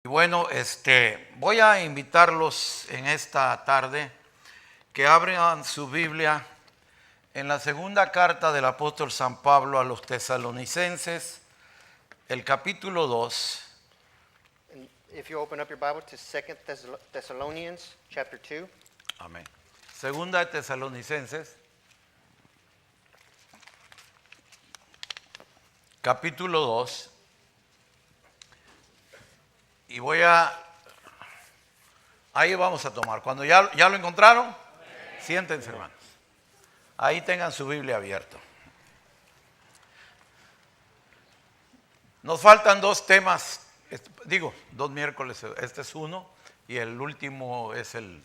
Y bueno, voy a invitarlos en esta tarde que abran su Biblia en la segunda carta del apóstol San Pablo a los tesalonicenses, el capítulo 2. If you open up your Bible to 2 Thessalonians chapter 2. Amén. Segunda de Tesalonicenses, capítulo 2. Y ahí vamos a tomar. Cuando ya lo encontraron, siéntense, hermanos. Ahí tengan su Biblia abierta. Nos faltan dos temas, dos miércoles. Este es uno y el último es el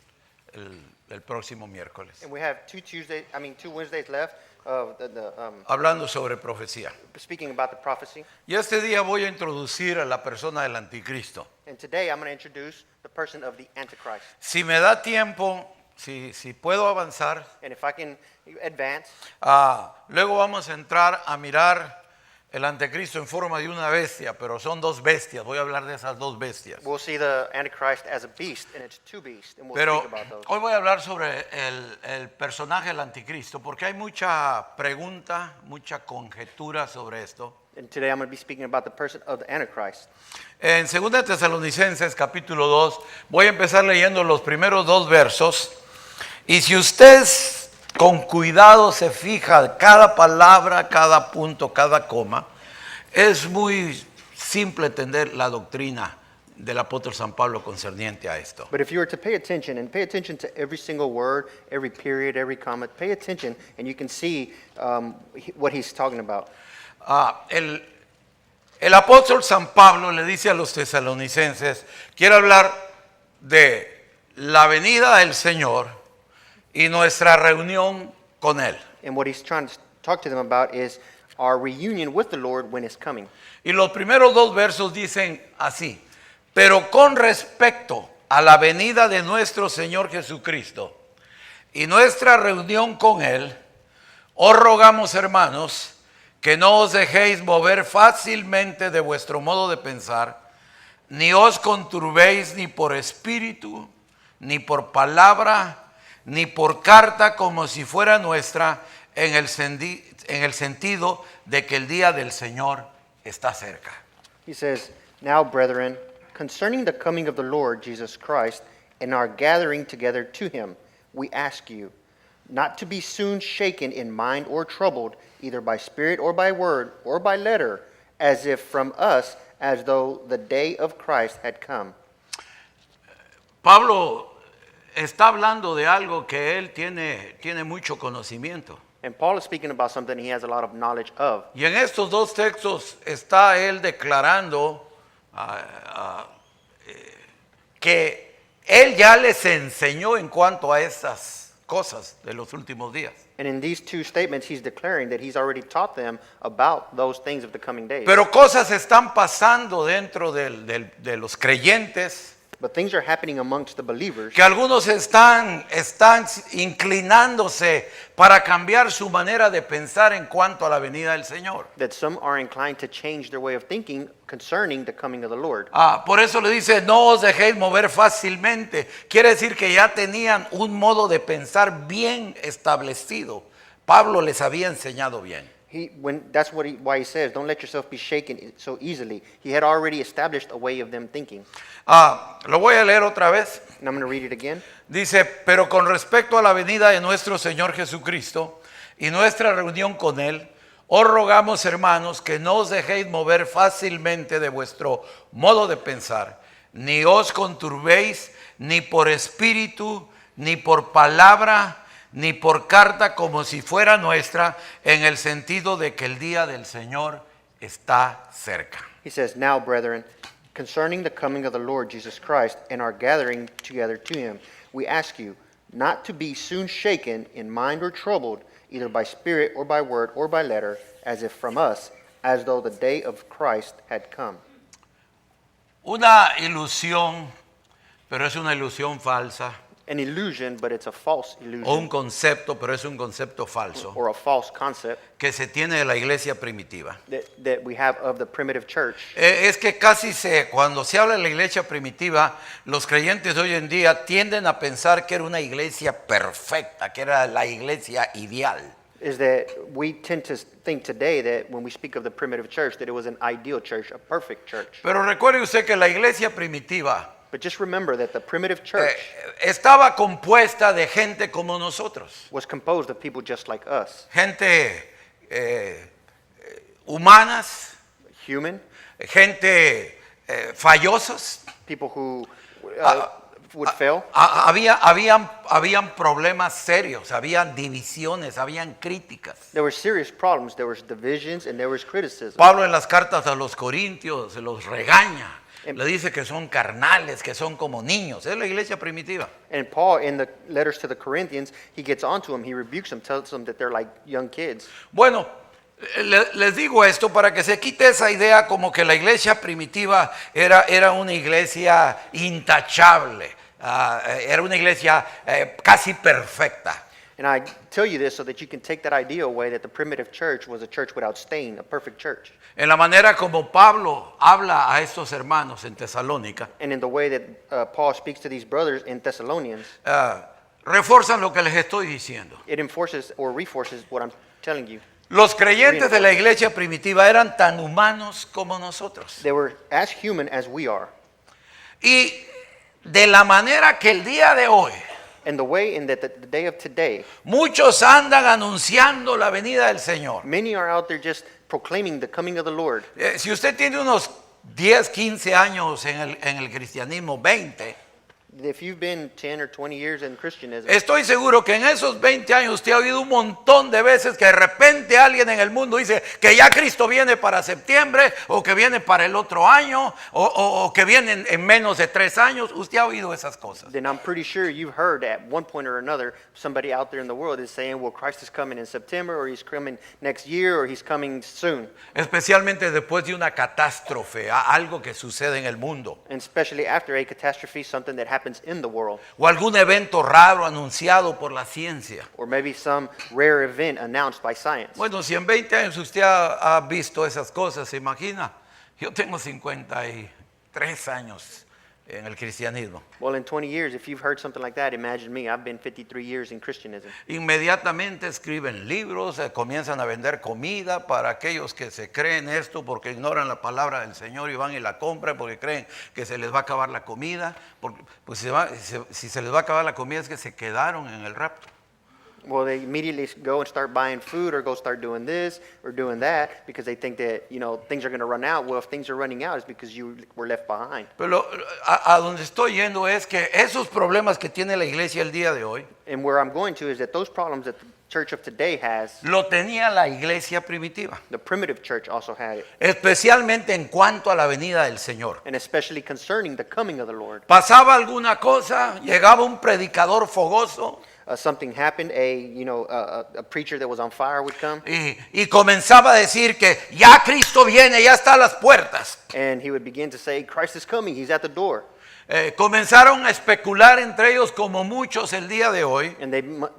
próximo miércoles. And we have two Wednesdays left of Hablando sobre profecía. speaking about the prophecy. Y este día voy a introducir a la persona del anticristo. And today I'm going to introduce the person of the Antichrist. Si me da tiempo, si puedo avanzar, And if I can advance, luego vamos a entrar a mirar el anticristo en forma de una bestia, pero son dos bestias. Voy a hablar de esas dos bestias. we'll see the Antichrist as a beast, and it's two beasts, and we'll Pero speak about those. hoy voy a hablar sobre el personaje del anticristo, porque hay mucha pregunta, mucha conjetura sobre esto. And today I'm going to be speaking about the person of the Antichrist. En 2 Tesalonicenses capítulo 2 voy a empezar leyendo los primeros dos versos. Y si usted con cuidado se fija cada palabra, cada punto, cada coma, es muy simple entender la doctrina del apóstol San Pablo concerniente a esto. But if you were to pay attention to every single word, every period, every comma, pay attention, and you can see what he's talking about. El apóstol San Pablo le dice a los tesalonicenses, quiere hablar de la venida del Señor y nuestra reunión con Él. And what he's trying to talk to them about is our reunion with the Lord when it's coming. Y los primeros dos versos dicen así: pero con respecto a la venida de nuestro Señor Jesucristo y nuestra reunión con Él, os rogamos, hermanos, que no os dejéis mover fácilmente de vuestro modo de pensar, ni os conturbéis ni por espíritu, ni por palabra, ni por carta como si fuera nuestra, en el sentido de que el día del Señor está cerca. He says, "Now, brethren, concerning the coming of the Lord Jesus Christ and our gathering together to him, we ask you not to be soon shaken in mind or troubled, either by spirit or by word or by letter, as if from us, as though the day of Christ had come." Pablo está hablando de algo que él tiene mucho conocimiento. And Paul is speaking about something he has a lot of knowledge of. Y en estos dos textos está él declarando que él ya les enseñó en cuanto a esas cosas de los últimos días. And in these two statements, he's declaring that he's already taught them about those things of the coming days. Pero cosas están pasando dentro de los creyentes, But things are happening amongst the believers. que algunos están inclinándose para cambiar su manera de pensar en cuanto a la venida del Señor. That some are inclined to change their way of thinking concerning the coming of the Lord. Por eso le dice, no os dejéis mover fácilmente. Quiere decir que ya tenían un modo de pensar bien establecido. Pablo les había enseñado bien. That's why he says, don't let yourself be shaken so easily. He had already established a way of them thinking. Lo voy a leer otra vez. And I'm going to read it again. Dice, pero con respecto a la venida de nuestro Señor Jesucristo y nuestra reunión con Él, os rogamos, hermanos, que no os dejéis mover fácilmente de vuestro modo de pensar, ni os conturbéis, ni por espíritu, ni por palabra, ni por carta como si fuera nuestra, en el sentido de que el día del Señor está cerca. He says, "Now, brethren, concerning the coming of the Lord Jesus Christ and our gathering together to him, we ask you not to be soon shaken in mind or troubled, either by spirit or by word or by letter, as if from us, as though the day of Christ had come." Una ilusión, pero es una ilusión falsa. an illusion, but it's a false illusion. o un concepto, pero es un concepto falso, Or a false concept que se tiene de la iglesia primitiva. that we have of the primitive church. Es que cuando se habla de la iglesia primitiva, los creyentes de hoy en día tienden a pensar que era una iglesia perfecta, que era la iglesia ideal. Is that we tend to think today that when we speak of the primitive church, that it was an ideal church, a perfect church. Pero recuerde usted que la iglesia primitiva But just remember that the primitive church estaba compuesta de gente como nosotros, was composed of people just like us, gente humanas, human, gente fallosos. people who would fail. Habían problemas serios, habían divisiones, habían críticas. There were serious problems. There was divisions and there was criticism. Pablo en las cartas a los Corintios los regaña, le dice que son carnales, que son como niños. Es la iglesia primitiva. And Paul, in the letters to the Corinthians, he gets onto them. He rebukes them, tells them that they're like young kids. Bueno, les digo esto para que se quite esa idea como que la iglesia primitiva era una iglesia intachable, era una iglesia casi perfecta. And I tell you this so that you can take that idea away that the primitive church was a church without stain, a perfect church. En la manera como Pablo habla a estos hermanos en Tesalónica, And in the way that Paul speaks to these brothers in Thessalonians, refuerzan lo que les estoy diciendo. it enforces or reinforces what I'm telling you. Los creyentes de la iglesia primitiva eran tan humanos como nosotros. They were as human as we are. Y de la manera que el día de hoy And the way in that the day of today, muchos andan anunciando la venida del Señor. many are out there just proclaiming the coming of the Lord. Si usted tiene unos 10, 15 años en el cristianismo, 20, If you've been 10 or 20 years in Christianism, estoy seguro que en esos 20 años usted ha oído un montón de veces que de repente alguien en el mundo dice que ya Cristo viene para septiembre o que viene para el otro año o que viene en menos de 3 años. Usted ha oído esas cosas. then I'm pretty sure you've heard at one point or another somebody out there in the world is saying, well, Christ is coming in September, or he's coming next year, or he's coming soon. Especialmente después de una catástrofe, algo que sucede en el mundo. And especially after a catastrophe, something that happens in the world, O algún evento raro anunciado por la ciencia. or maybe some rare event announced by science. Bueno, si en 20 años usted ha visto esas cosas, ¿se imagina? Yo tengo 53 años en el cristianismo. Well, in 20 years, if you've heard something like that, imagine me. I've been 53 years in Christianism. Inmediatamente escriben libros, comienzan a vender comida para aquellos que se creen esto porque ignoran la palabra del Señor y van y la compran porque creen que se les va a acabar la comida. Porque, pues si se les va a acabar la comida es que se quedaron en el rapto. Well, they immediately go and start buying food or go start doing this or doing that because they think that, things are going to run out. Well, if things are running out, it's because you were left behind. Pero a donde estoy yendo es que esos problemas que tiene la iglesia el día de hoy, And where I'm going to is that those problems that the church of today has, lo tenía la iglesia primitiva. the primitive church also had it. Especialmente en cuanto a la venida del Señor. And especially concerning the coming of the Lord. Pasaba alguna cosa, llegaba un predicador fogoso Something happened, a preacher that was on fire would come, y comenzaba a decir que ya Cristo viene, ya está a las puertas. and he would begin to say, Christ is coming, he's at the door. Comenzaron a especular entre ellos como muchos el día de hoy, And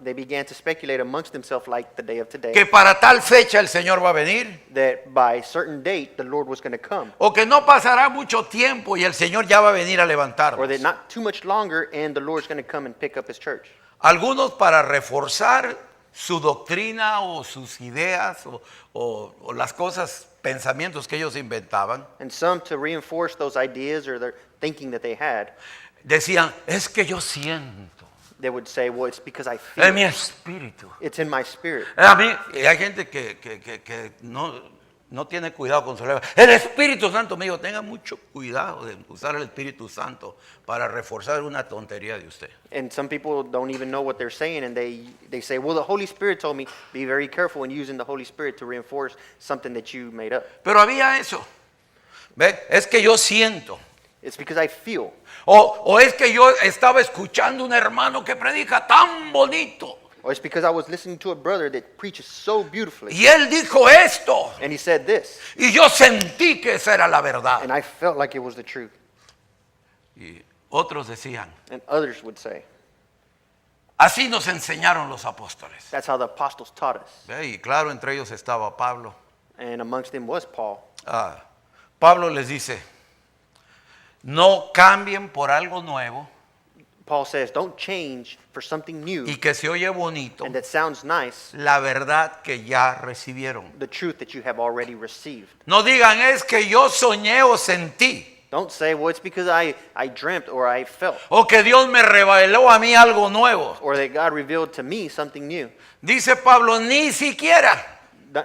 they began to speculate amongst themselves like the day of today, que para tal fecha el Señor va a venir, that by a certain date the Lord was going to come, o que no pasará mucho tiempo y el Señor ya va a venir a or levantarnos. that not too much longer and the Lord's going to come and pick up his church. Algunos para reforzar su doctrina o sus ideas o las cosas, pensamientos que ellos inventaban, And some to reinforce those ideas or their thinking that they had, decían, es que yo siento, they would say, well, it's because I es mi feel, espíritu. it's in my spirit. A mí, y hay gente que no tiene cuidado con su lengua. El Espíritu Santo me dijo, tenga mucho cuidado de usar el Espíritu Santo para reforzar una tontería de usted. And some people don't even know what they're saying, and they say, well, the Holy Spirit told me, be very careful in using the Holy Spirit to reinforce something that you made up. Pero había eso. ¿Ve? Es que yo siento. It's because I feel. O es que yo estaba escuchando un hermano que predica tan bonito. Or it's because I was listening to a brother that preaches so beautifully, Y él dijo esto. and he said this, Y yo sentí que esa era la verdad. and I felt like it was the truth. Y otros decían, And others would say, Así nos enseñaron los apóstoles. That's how the apostles taught us. ¿Ve? Y claro, entre ellos estaba Pablo. And amongst them was Paul. Pablo les dice, no cambien por algo nuevo Paul says, don't change for something new y que se oye bonito and that sounds nice, la verdad que ya recibieron. the truth that you have already received. No digan, es que yo soñé o sentí, Don't say, well, it's because I dreamt or I felt, o que Dios me reveló a mí algo nuevo. or that God revealed to me something new. Dice Pablo, ni siquiera.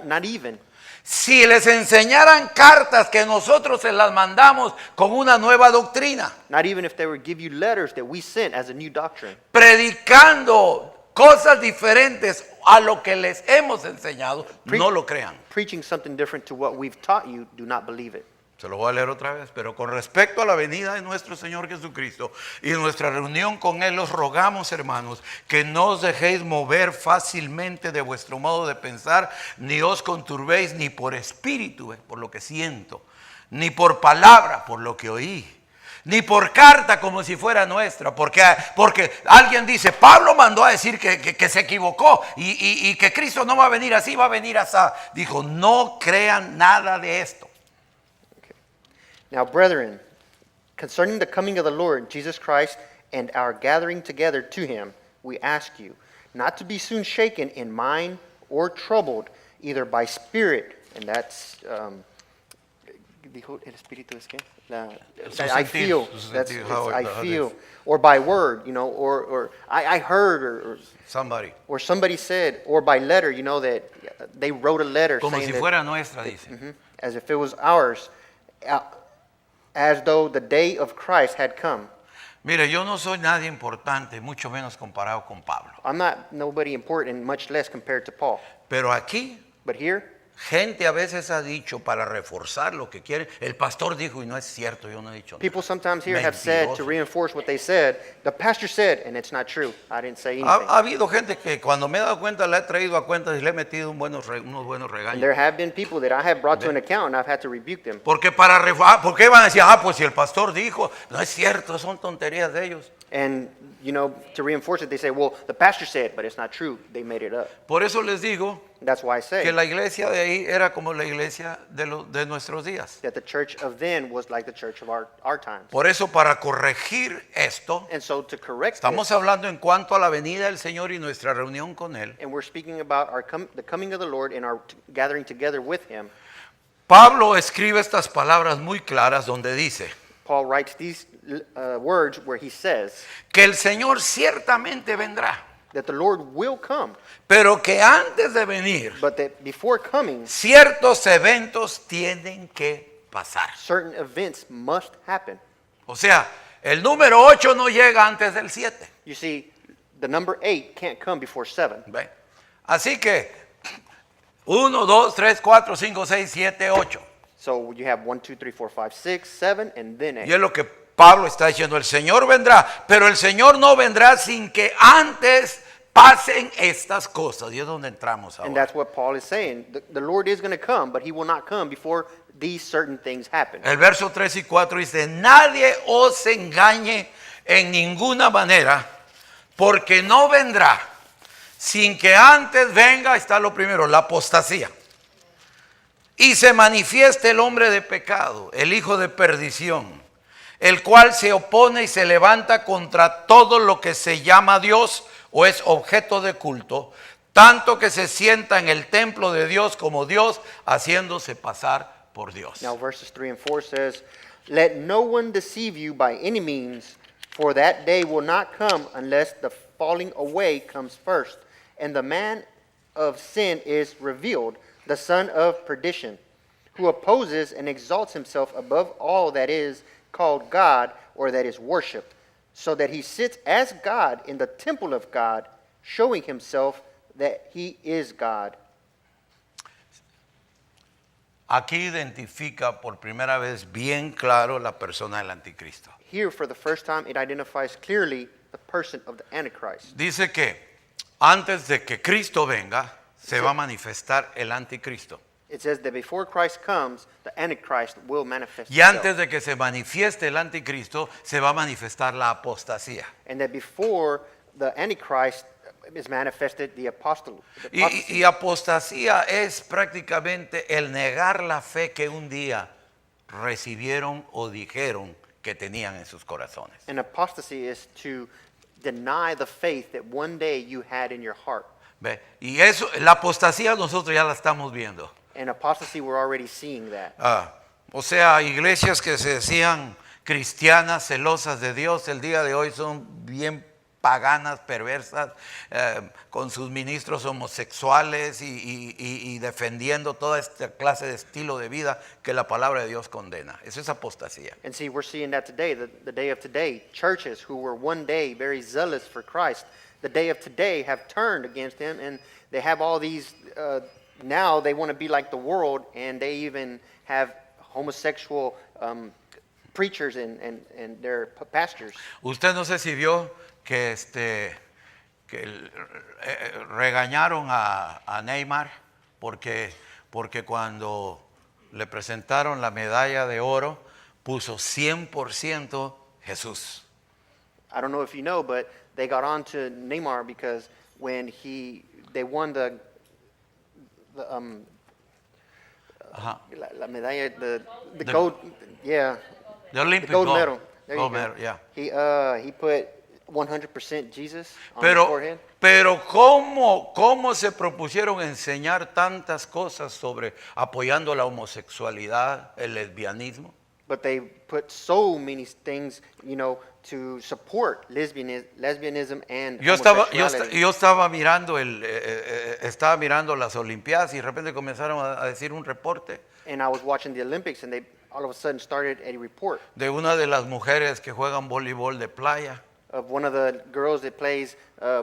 Not even. Si les enseñaran cartas que nosotros se las mandamos con una nueva doctrina, Not even if they would give you letters that we sent as a new doctrine, predicando cosas diferentes a lo que les hemos enseñado, no lo crean. preaching something different to what we've taught you, do not believe it. Se lo voy a leer otra vez, pero con respecto a la venida de nuestro Señor Jesucristo y nuestra reunión con Él, os rogamos, hermanos, que no os dejéis mover fácilmente de vuestro modo de pensar, ni os conturbéis ni por espíritu, por lo que siento, ni por palabra, por lo que oí, ni por carta como si fuera nuestra, porque alguien dice, Pablo mandó a decir que se equivocó y que Cristo no va a venir así, va a venir así. Dijo, no crean nada de esto. Now, brethren, concerning the coming of the Lord Jesus Christ and our gathering together to him, we ask you not to be soon shaken in mind or troubled, either by spirit, and that's, dijo el espíritu es que? I feel, that's, I feel, or by word, you know, or I heard, or somebody said, or by letter, you know, that they wrote a letter Como saying si fuera nuestra, dice. as if it was ours, as though the day of Christ had come. Mire, yo no soy nadie importante, mucho menos comparado con Pablo. I'm not nobody important, and much less compared to Paul. Pero aquí, But here, gente a veces ha dicho para reforzar lo que quiere. El pastor dijo y no es cierto, yo no he dicho people nada. sometimes here have said to Mentiroso. reinforce what they said, the pastor said, and it's not true. I didn't say anything. Ha habido gente que cuando me he dado cuenta la he traído a cuenta y le he metido unos buenos And there regaños. have been people that I have brought to an account, and I've had to rebuke them. Porque ¿por qué van a decir, pues si el pastor dijo? No es cierto, son tonterías de ellos. And, you know, to reinforce it, they say, well, the pastor said, but it's not true. They made it up. Por eso les digo That's why I say que la iglesia de ahí era como la iglesia de nuestros días. that the church of then was like the church of our times. Por eso, para corregir esto, And so to correct estamos this, hablando en cuanto a la venida del Señor y nuestra reunión con Él. and we're speaking about the coming of the Lord and our gathering together with him. Pablo escribe estas palabras muy claras donde dice Paul writes these words where he says que el Señor ciertamente vendrá, that the Lord will come, pero que antes de venir, but that before coming, ciertos eventos tienen que pasar. certain events must happen. O sea, el número 8 no llega antes del 7. You see, the number 8 can't come before 7. ¿Ve? Así que 1, 2, 3, 4, 5, 6, 7, 8. So you have 1, 2, 3, 4, 5, 6, 7, and then 8. Y es lo que Pablo está diciendo, el Señor vendrá, pero el Señor no vendrá sin que antes pasen estas cosas. Y es donde entramos And ahora. that's what Paul is saying. The Lord is going to come, but he will not come before these certain things happen. El verso 3 y 4 dice, nadie os engañe en ninguna manera, porque no vendrá sin que antes venga, está lo primero, la apostasía. Y se manifieste el hombre de pecado, el hijo de perdición, el cual se opone y se levanta contra todo lo que se llama Dios o es objeto de culto, tanto que se sienta en el templo de Dios como Dios, haciéndose pasar por Dios. Now verses 3 and 4 says, let no one deceive you by any means, for that day will not come unless the falling away comes first, and the man of sin is revealed, the son of perdition, who opposes and exalts himself above all that is called God or that is worshipped, so that he sits as God in the temple of God, showing himself that he is God. Aquí identifica por primera vez bien claro la persona del anticristo. Here, for the first time, it identifies clearly the person of the Antichrist. Dice que antes de que Cristo venga, se va a manifestar el anticristo. It says that before Christ comes, the Antichrist will manifest Y antes de que se manifieste el anticristo, se va a manifestar la apostasía. and that before the Antichrist is manifested, the apostasy. Y apostasía es prácticamente el negar la fe que un día recibieron o dijeron que tenían en sus corazones. And apostasy is to deny the faith that one day you had in your heart. ¿Ve? Y eso, la apostasía nosotros ya la estamos viendo. And apostasy, we're already seeing that. O sea, iglesias que se decían cristianas, celosas de Dios, el día de hoy son bien paganas, perversas, con sus ministros homosexuales y defendiendo toda esta clase de estilo de vida que la palabra de Dios condena. Eso es apostasía. And see, we're seeing that today, the day of today. Churches who were one day very zealous for Christ, the day of today have turned against him, and they have all these, now they want to be like the world, and they even have homosexual preachers and their pastors. Usted no sé si vio que regañaron a Neymar porque cuando le presentaron la medalla de oro puso 100% Jesús. I don't know if you know, but they got on to Neymar because when they won the la medalla, the gold, yeah, The Olympic the gold medal. There gold you medal, go. yeah. He put 100% Jesus on his forehead. Pero ¿cómo se propusieron enseñar tantas cosas sobre apoyando la homosexualidad, el lesbianismo? But they put so many things, to support lesbianism and homosexuality. Yo estaba mirando estaba mirando las Olimpiadas y de repente comenzaron a decir un reporte And I was watching the Olympics, and they all of a sudden started a report de una de las mujeres que juegan voleibol de playa of one of the girls that plays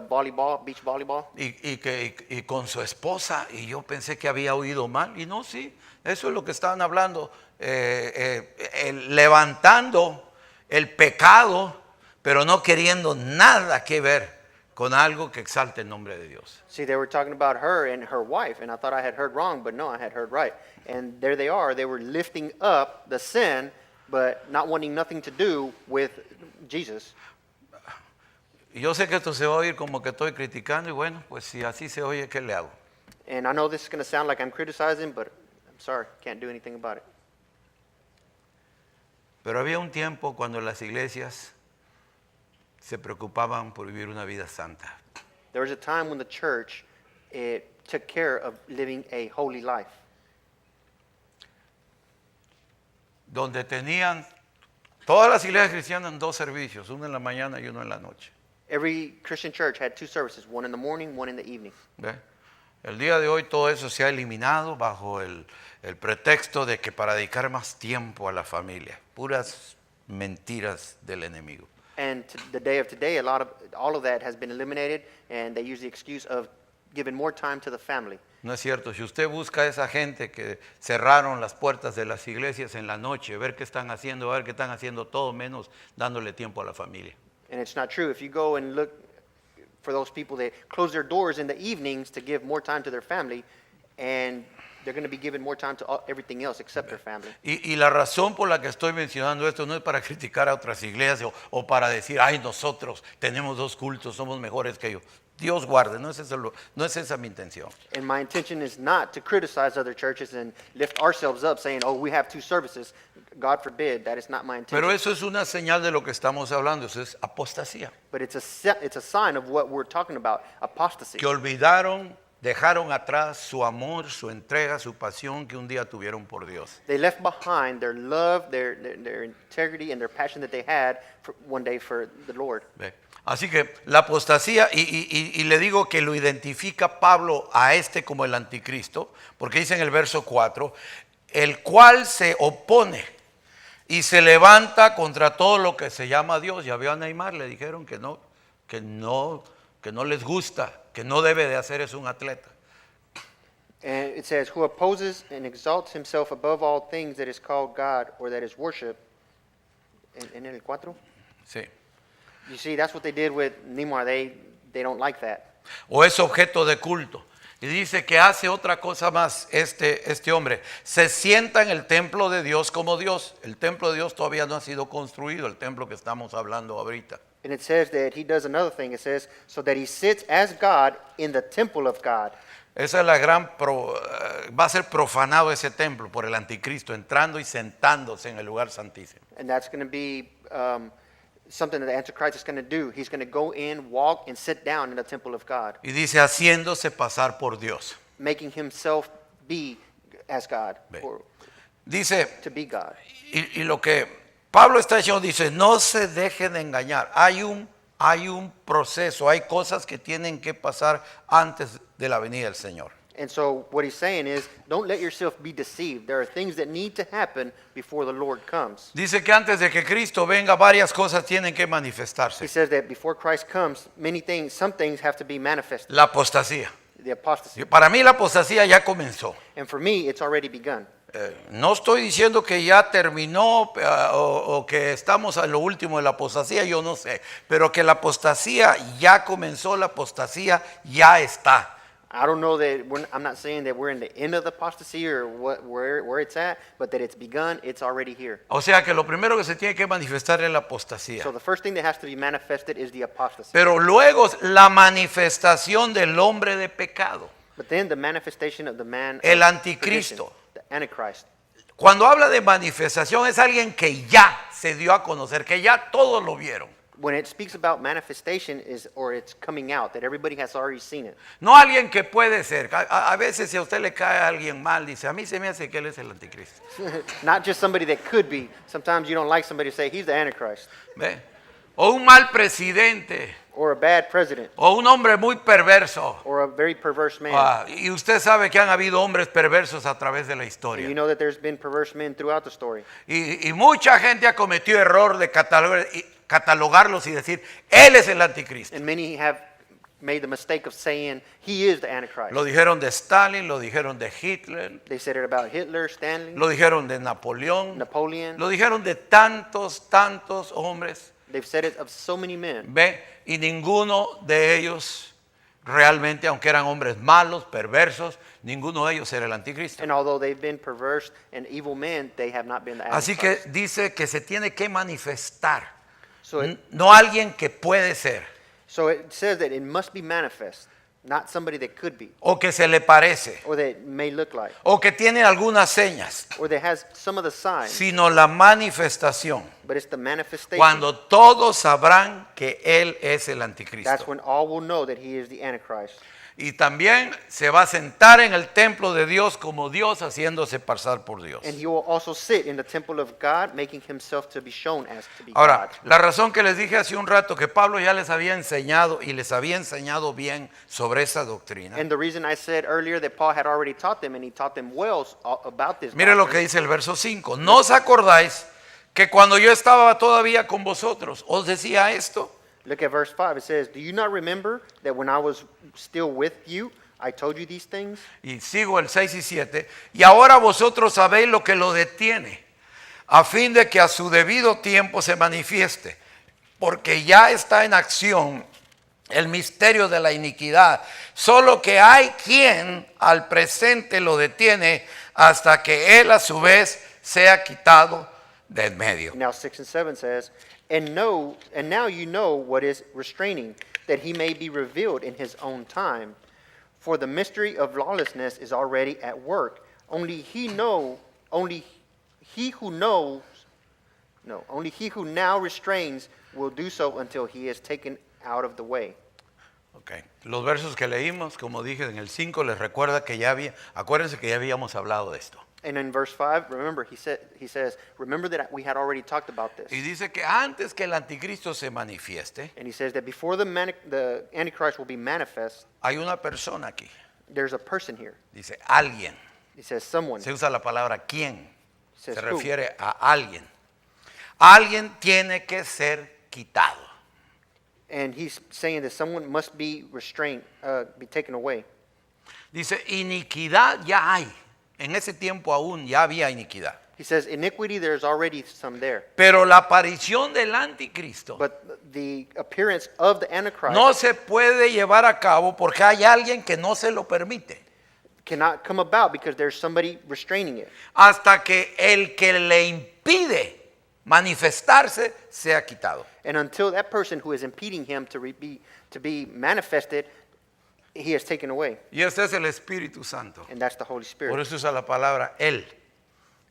volleyball, beach volleyball. y con su esposa, y yo pensé que había oído mal, y no, sí, eso es lo que estaban hablando, levantando el pecado, pero no queriendo nada que ver con algo que exalte el nombre de Dios. See, they were talking about her and her wife, and I thought I had heard wrong, but no, I had heard right. And there they are, they were lifting up the sin, but not wanting nothing to do with Jesus. Y yo sé que esto se va a oír como que estoy criticando, y bueno, pues si así se oye, ¿qué le hago? And I know this is going to sound like I'm criticizing, but I'm sorry, can't do anything about it. Pero había un tiempo cuando las iglesias se preocupaban por vivir una vida santa. There was a time when the church took care of living a holy life, Donde tenían todas las iglesias cristianas dos servicios, uno en la mañana y uno en la noche. Every Christian church had two services, one in the morning, one in the evening. ¿Ve? El día de hoy todo eso se ha eliminado bajo el pretexto de que para dedicar más tiempo a la familia. Puras mentiras del enemigo. And the day of today, all of that has been eliminated, and they use the excuse of giving more time to the family. No es cierto, si usted busca a esa gente que cerraron las puertas de las iglesias en la noche, ver qué están haciendo todo menos dándole tiempo a la familia. And it's not true. If you go and look for those people that close their doors in the evenings to give more time to their family, and they're going to be giving more time to everything else except their family. Y la razón por la que estoy mencionando esto no es para criticar a otras iglesias o para decir, ay, nosotros tenemos dos cultos, somos mejores que ellos. Dios guarde, no es esa mi intención. And my intention is not to criticize other churches and lift ourselves up saying, oh, we have two services. God forbid, that is not my intention. Pero eso es una señal de lo que estamos hablando, eso es apostasía. But it's a sign of what we're talking about, apostasy. Que dejaron atrás su amor, su entrega, su pasión que un día tuvieron por Dios. They left behind their love, their integrity, and their passion that they had one day for the Lord. ¿Ve? Así que la apostasía, y le digo que lo identifica Pablo a como el anticristo, porque dice en el verso 4, el cual se opone y se levanta contra todo lo que se llama Dios. Ya vio a Neymar, le dijeron que no les gusta, que no debe de hacer eso un atleta. And it says, who opposes and exalts himself above all things that is called God or that is worship. En el 4? Sí. You see, that's what they did with Neymar. They don't like that. O es objeto de culto. Y dice que hace otra cosa más este hombre. Se sienta en el templo de Dios como Dios. El templo de Dios todavía no ha sido construido, el templo que estamos hablando ahorita. And it says that he does another thing. It says, so that he sits as God in the temple of God. Esa es la va a ser profanado ese templo por el anticristo, entrando y sentándose en el lugar santísimo. And that's going to be something that the Antichrist is going to do. He's going to go in, walk, and sit down in the temple of God, Y dice, haciéndose pasar por Dios. making himself be as God, Ve. or Dice, to be God. y lo que Pablo está diciendo, dice, no se dejen de engañar. Hay un proceso, hay cosas que tienen que pasar antes de la venida del Señor. And so what he's saying is, don't let yourself be deceived. There are things that need to happen before the Lord comes. Dice que antes de que Cristo venga, varias cosas tienen que He manifestarse. says that before Christ comes, some things have to be manifested. La apostasía. The apostasy. Para mí la apostasía ya comenzó. And for me, it's already begun. No estoy diciendo que ya terminó o que estamos a lo último de la apostasía, yo no sé. Pero que la apostasía ya comenzó, la apostasía ya está. I don't know that I'm not saying that we're in the end of the apostasy or where it's at, but that it's begun, it's already here. O sea que lo primero que se tiene que manifestar es la apostasía. So the first thing that has to be manifested is the apostasy. Pero luego la manifestación del hombre de pecado. But then the manifestation of the man El of anticristo. perdition, the Antichrist. Cuando habla de manifestación es alguien que ya se dio a conocer, que ya todos lo vieron. When it speaks about manifestation or it's coming out, that everybody has already seen it. No alguien que puede ser. A veces si a usted le cae a alguien mal, dice, a mí se me hace que él es el anticristo. Not just somebody that could be. Sometimes you don't like somebody to say he's the Antichrist. ¿Ve? O un mal presidente, Or a bad president. o un hombre muy perverso. Or a very perverse man. Y usted sabe que han habido hombres perversos a través de la And you historia. know that there's been perverse men throughout the story. Y mucha gente ha cometido error de catalogarlos y decir, él es el anticristo. And many have made the mistake of saying he is the Antichrist. Lo dijeron de Stalin, lo dijeron de Hitler, They said it about Hitler, Stanley, lo dijeron de Napoleón, Napoleon. lo dijeron de tantos hombres. They've said it of so many men. ¿Ve? Y ninguno de ellos realmente, aunque eran hombres malos, perversos, ninguno de ellos era el anticristo. And although they've been perverse and evil men, they have not been the Así Antichrist. que dice que se tiene que manifestar, So no alguien que puede ser it says that it must be manifest, not somebody that could be, o que se le parece or that may look like, o que tiene algunas señas, or that has some of the signs, sino la manifestación, but it's the manifestation. cuando todos sabrán que él es el That's anticristo. when all will know that he is the Antichrist. Y también se va a sentar en el templo de Dios como Dios, haciéndose pasar por Dios. And he will also sit in the temple of God, making himself to be shown as to be Ahora, God. la razón que les dije hace un rato que Pablo ya les había enseñado y les había enseñado bien sobre esa doctrina. And the reason I said earlier that Paul had already taught them, and he taught them well about this. Mire lo que doctrine. dice el verso 5. ¿No os acordáis que cuando yo estaba todavía con vosotros os decía esto? Look at verse 5. It says, do you not remember that when I was still with you, I told you these things? Y sigo el 6 y 7. Y ahora vosotros sabéis lo que lo detiene, a fin de que a su debido tiempo se manifieste, porque ya está en acción el misterio de la iniquidad, solo que hay quien al presente lo detiene hasta que él a su vez sea quitado de en medio. Now 6 and 7 says, and now you know what is restraining, that he may be revealed in his own time. For the mystery of lawlessness is already at work. Only he who now restrains will do so until he is taken out of the way. Okay. Los versos que leímos, como dije en el 5, les recuerda que acuérdense que ya habíamos hablado de esto. And in verse 5, remember, he says, remember that we had already talked about this. Y dice que antes que el anticristo se manifieste, And he says that before the Antichrist will be manifest, hay una persona aquí. there's a person here. Dice alguien. He says someone. Se usa la palabra quién. Says Se who. refiere a alguien. Alguien tiene que ser quitado. And he's saying that someone must be restrained, be taken away. Dice, iniquidad ya hay. En ese tiempo aún ya había iniquidad. He says, iniquity, there's already some there. Pero la aparición del anticristo But the appearance of the Antichrist no se puede llevar a cabo porque hay alguien que no se lo permite. cannot come about because there's somebody restraining it. Hasta que el que le impide manifestarse sea quitado. And until that person who is impeding him to be manifested, he is taken away. Y este es el Espíritu Santo. And that's the Holy Spirit. Por eso usa la palabra Él.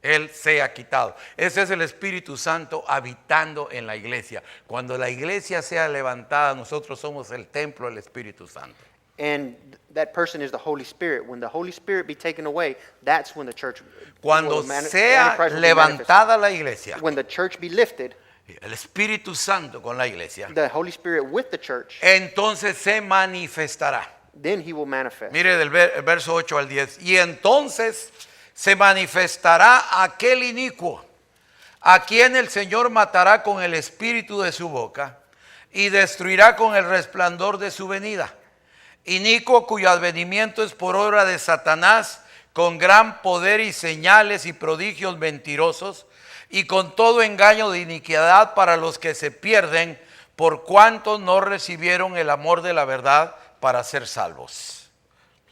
Él sea quitado. Ese es el Espíritu Santo habitando en la iglesia. Cuando la iglesia sea levantada, nosotros somos el templo del Espíritu Santo. And that person is the Holy Spirit. When the Holy Spirit be taken away, that's when the church Cuando the sea Antichrist will be manifested. levantada la iglesia, When the church be lifted, el Espíritu Santo con la iglesia, the Holy Spirit with the church, entonces se manifestará. then he will manifest. Mire del verso 8 al 10. Y entonces se manifestará aquel inicuo, a quien el Señor matará con el espíritu de su boca y destruirá con el resplandor de su venida. Inicuo cuyo advenimiento es por obra de Satanás, con gran poder y señales y prodigios mentirosos, y con todo engaño de iniquidad para los que se pierden, por cuanto no recibieron el amor de la verdad para ser salvos.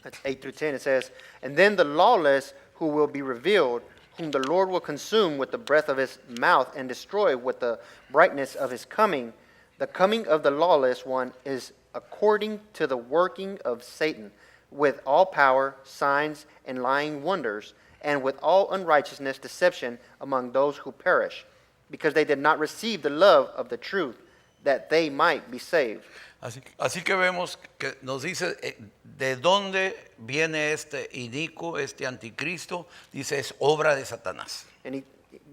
That's 8 through 10. It says, and then the lawless who will be revealed, whom the Lord will consume with the breath of his mouth and destroy with the brightness of his coming. The coming of the lawless one is according to the working of Satan, with all power, signs, and lying wonders, and with all unrighteousness, deception among those who perish, because they did not receive the love of the truth, that they might be saved. Así que vemos que nos dice de dónde viene este inicuo, este anticristo. Dice es obra de Satanás. And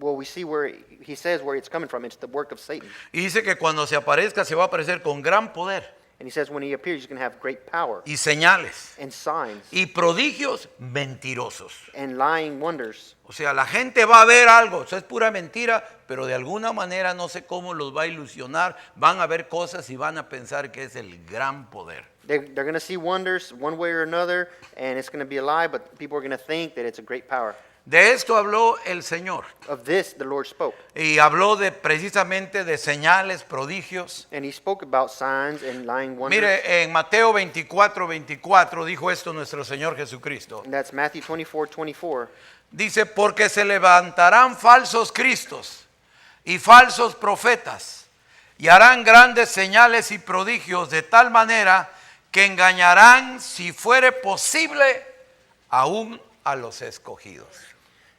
we see where he says where it's coming from. It's the work of Satan. Y dice que cuando se aparezca se va a aparecer con gran poder And he says when he appears, he's going to have great power y señales and signs y prodigios mentirosos. and lying wonders. O sea, la gente va a ver algo, eso es pura mentira, pero de alguna manera no sé cómo los va a ilusionar, van a ver cosas y van a pensar que es el gran poder. They're going to see wonders one way or another, and it's going to be a lie, but people are going to think that it's a great power. De esto habló el Señor Of this, the Lord spoke. y habló precisamente de señales, prodigios. And he spoke about signs and lying wonders. Mire, en Mateo 24 dijo esto nuestro Señor Jesucristo. And that's Matthew 24:24. Dice, porque se levantarán falsos cristos y falsos profetas y harán grandes señales y prodigios de tal manera que engañarán, si fuere posible, aún a los escogidos.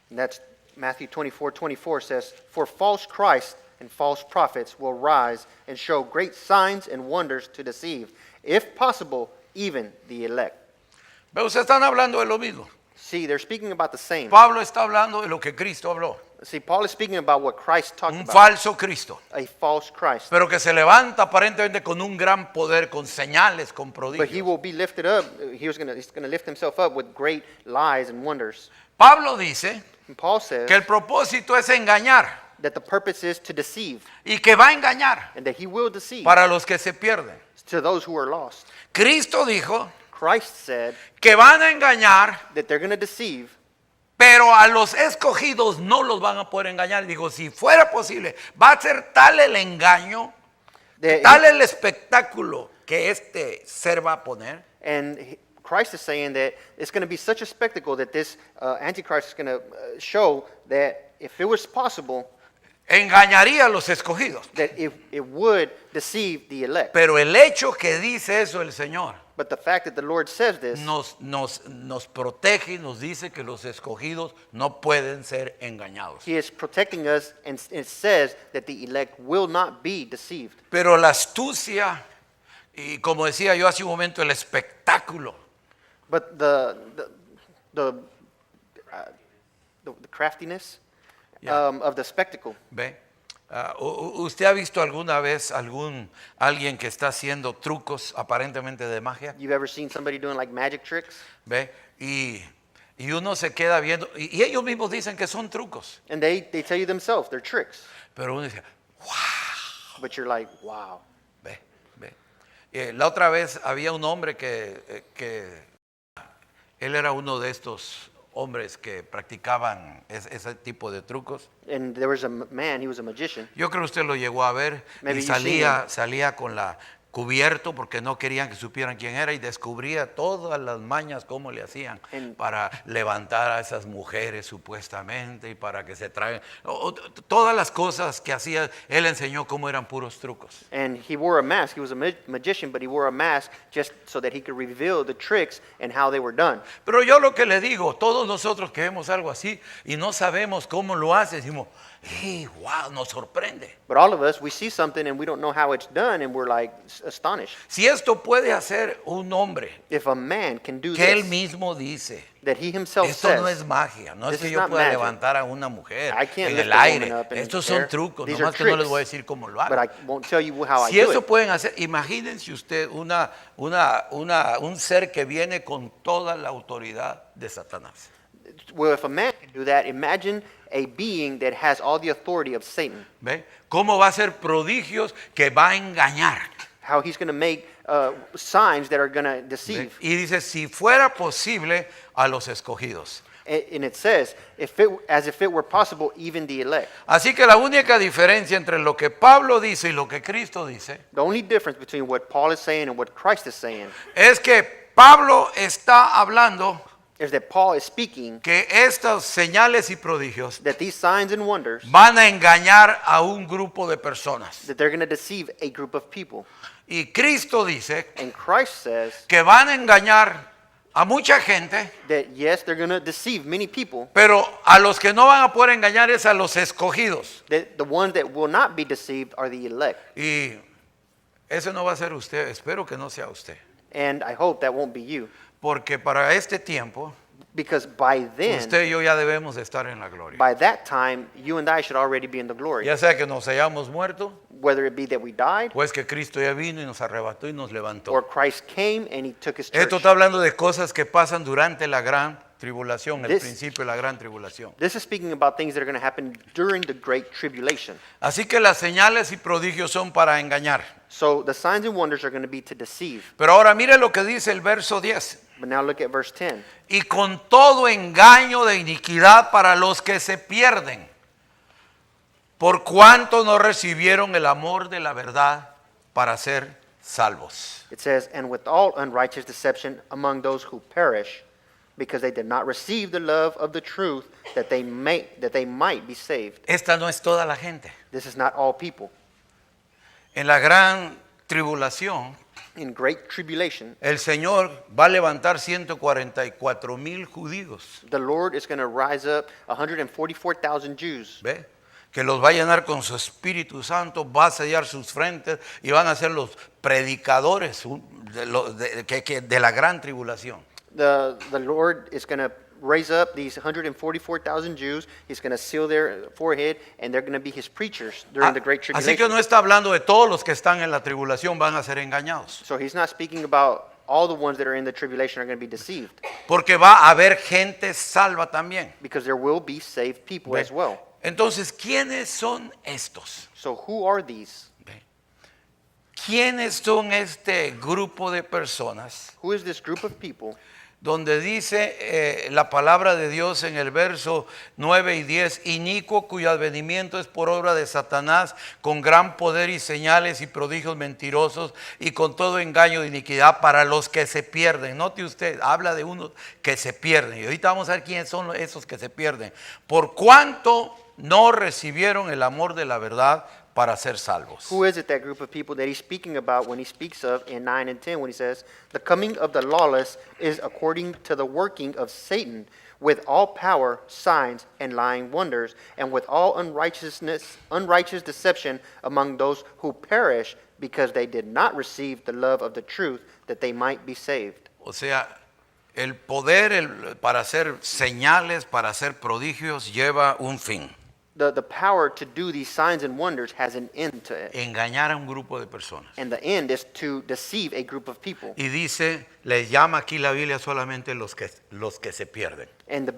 And that's Matthew 24:24 says, for false Christs and false prophets will rise and show great signs and wonders to deceive, if possible, even the elect. Pero ustedes están hablando de lo mismo. See, they're speaking about the same. Pablo está hablando de lo que Cristo habló. See, Paul is speaking about what Christ talked Un about. falso Cristo, A false Christ. pero que se levanta aparentemente con un gran poder, con señales, con But he prodigios. will be lifted up. He's going to lift himself up with great lies and wonders. Pablo dice And Paul says que el propósito es engañar that the purpose is to deceive, y que va a engañar and that he will deceive para los que se pierden. to those who are lost. Cristo dijo Christ said que van a engañar, that they're going to deceive, pero a los escogidos no los van a poder engañar. Dijo, si fuera posible, va a ser tal el engaño, that tal el espectáculo que este ser va a poner, Christ is saying that it's going to be such a spectacle that this Antichrist is going to show that if it was possible, engañaría a los escogidos. that it would deceive the elect. Pero el hecho que dice eso el Señor But the fact that the Lord says this, nos protege y nos dice que los escogidos no pueden ser engañados. he is protecting us, and it says that the elect will not be deceived. Pero la astucia, y como decía yo hace un momento, el espectáculo, But the craftiness Yeah. of the spectacle. ¿ve? ¿Usted ha visto alguna vez alguien que está haciendo trucos aparentemente de magia? You've ever seen somebody doing like magic tricks? ¿Ve? Y uno se queda viendo, y ellos mismos dicen que son trucos, And they tell you themselves they're tricks. pero uno dice, But you're like, wow. ve, ve. La otra vez había un hombre que él era uno de estos hombres que practicaban ese tipo de trucos. And there was a man, he was a magician. Yo creo que usted lo llegó a ver Maybe y you've seen salía con la cubierto porque no querían que supieran quién era y descubría todas las mañas cómo le hacían para levantar a esas mujeres supuestamente y para que se traigan todas las cosas que hacía. Él enseñó cómo eran puros trucos. And he wore a mask. He was a magician, but he wore a mask just so that he could reveal the tricks and how they were done. Pero yo lo que le digo, todos nosotros que vemos algo así y no sabemos cómo lo hace, decimos, hey, wow, nos sorprende. But all of us, we see something and we don't know how it's done, and we're like astonished. Si esto puede hacer un hombre If a man can do que él this, mismo dice, that he himself esto says, no es magia, no es this que is yo not pueda magic. levantar a una mujer I can't en lift el a woman aire. up in Estos the son air. trucos, These nomás are que no les tricks. voy a decir cómo lo but hago. I won't tell you how Si I do eso it. pueden hacer, imagínense usted un ser que viene con toda la autoridad de Satanás. Well, if a man can do that, imagine a being that has all the authority of Satan. ¿Ve? ¿Cómo va a ser prodigios que va a engañar? How he's going to make signs that are going to ¿Ve? deceive. Y dice, si fuera posible a los escogidos. And it says, as if it were possible, even the elect. Así que la única diferencia entre lo que Pablo dice y lo que Cristo dice The only difference between what Paul is saying and what Christ is saying es que Pablo está hablando is that Paul is speaking que estas señales y prodigios that these signs and wonders, van a engañar a un grupo de personas. that they're going to deceive a group of people. Y Cristo dice And Christ says que van a engañar a mucha gente, that yes, they're going to deceive many people, pero a los que no van a poder engañar es a los escogidos. that the ones that will not be deceived are the elect. Y ese no va a ser usted, espero que no sea usted. And I hope that won't be you. Porque para este tiempo, Because by then, usted y yo ya debemos de estar en la gloria. by that time, you and I should already be in the glory. Ya sea que nos hayamos muerto, Whether it be that we died, o es que Cristo ya vino y nos arrebató y nos levantó. or Christ came and he took his church. Esto está hablando de cosas que pasan durante la gran tribulación, el This- principio de la gran tribulación. This is speaking about things that are going to happen during the Great Tribulation. Así que las señales y prodigios son para engañar. So the signs and wonders are going to be to deceive. Pero ahora mire lo que dice el verso 10. But now look at verse 10. Y con todo engaño de iniquidad para los que se pierden, por cuanto no recibieron el amor de la verdad para ser salvos. It says, and with all unrighteous deception among those who perish, because they did not receive the love of the truth that they might be saved. Esta no es toda la gente. This is not all people. En la gran tribulación, In Great Tribulation, el Señor va a levantar 144,000 judíos. the Lord is going to rise up 144,000 Jews. ¿Ve? Que los va a llenar con su Espíritu Santo, va a sellar sus frentes y van a ser los predicadores de la gran tribulación. The Lord is going to raise up these 144,000 Jews. He's going to seal their forehead, and they're going to be his preachers during the Great Así que Tribulation. no está hablando de todos los que están en la tribulación van a ser engañados. So he's not speaking about all the ones that are in the tribulation are going to be deceived, Porque va a haber gente salva también. because there will be saved people ¿Ve? as well. Entonces, ¿quiénes son estos? So who are these? ¿Ve? ¿Quiénes son este grupo de personas? Who is this group of people? Donde dice la palabra de Dios en el verso 9 y 10, inicuo cuyo advenimiento es por obra de Satanás, con gran poder y señales y prodigios mentirosos y con todo engaño de iniquidad para los que se pierden. Note usted, habla de unos que se pierden. Y ahorita vamos a ver quiénes son esos que se pierden. Por cuanto no recibieron el amor de la verdad para ser salvos. Who is it, that group of people that he's speaking about when he speaks of in 9 and 10, when he says, the coming of the lawless is according to the working of Satan, with all power, signs, and lying wonders, and with all unrighteous deception among those who perish, because they did not receive the love of the truth, that they might be saved. O sea, el poder para hacer señales, para hacer prodigios, lleva un fin. The power to do these signs and wonders has an end to it. Engañar a un grupo de personas. And the end is to deceive a group of people. Y dice, les llama aquí la Biblia solamente los que se pierden. And the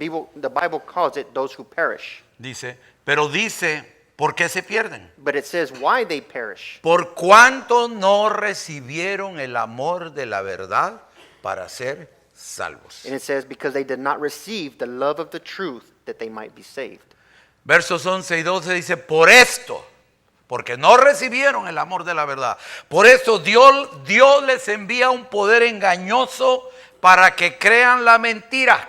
Bible calls it those who perish. Dice, pero dice, ¿por qué se pierden? But it says why they perish. Por cuanto no recibieron el amor de la verdad para ser salvos. And it says, because they did not receive the love of the truth that they might be saved. Versos 11 y 12 dice, por esto, porque no recibieron el amor de la verdad, por esto Dios les envía un poder engañoso para que crean la mentira,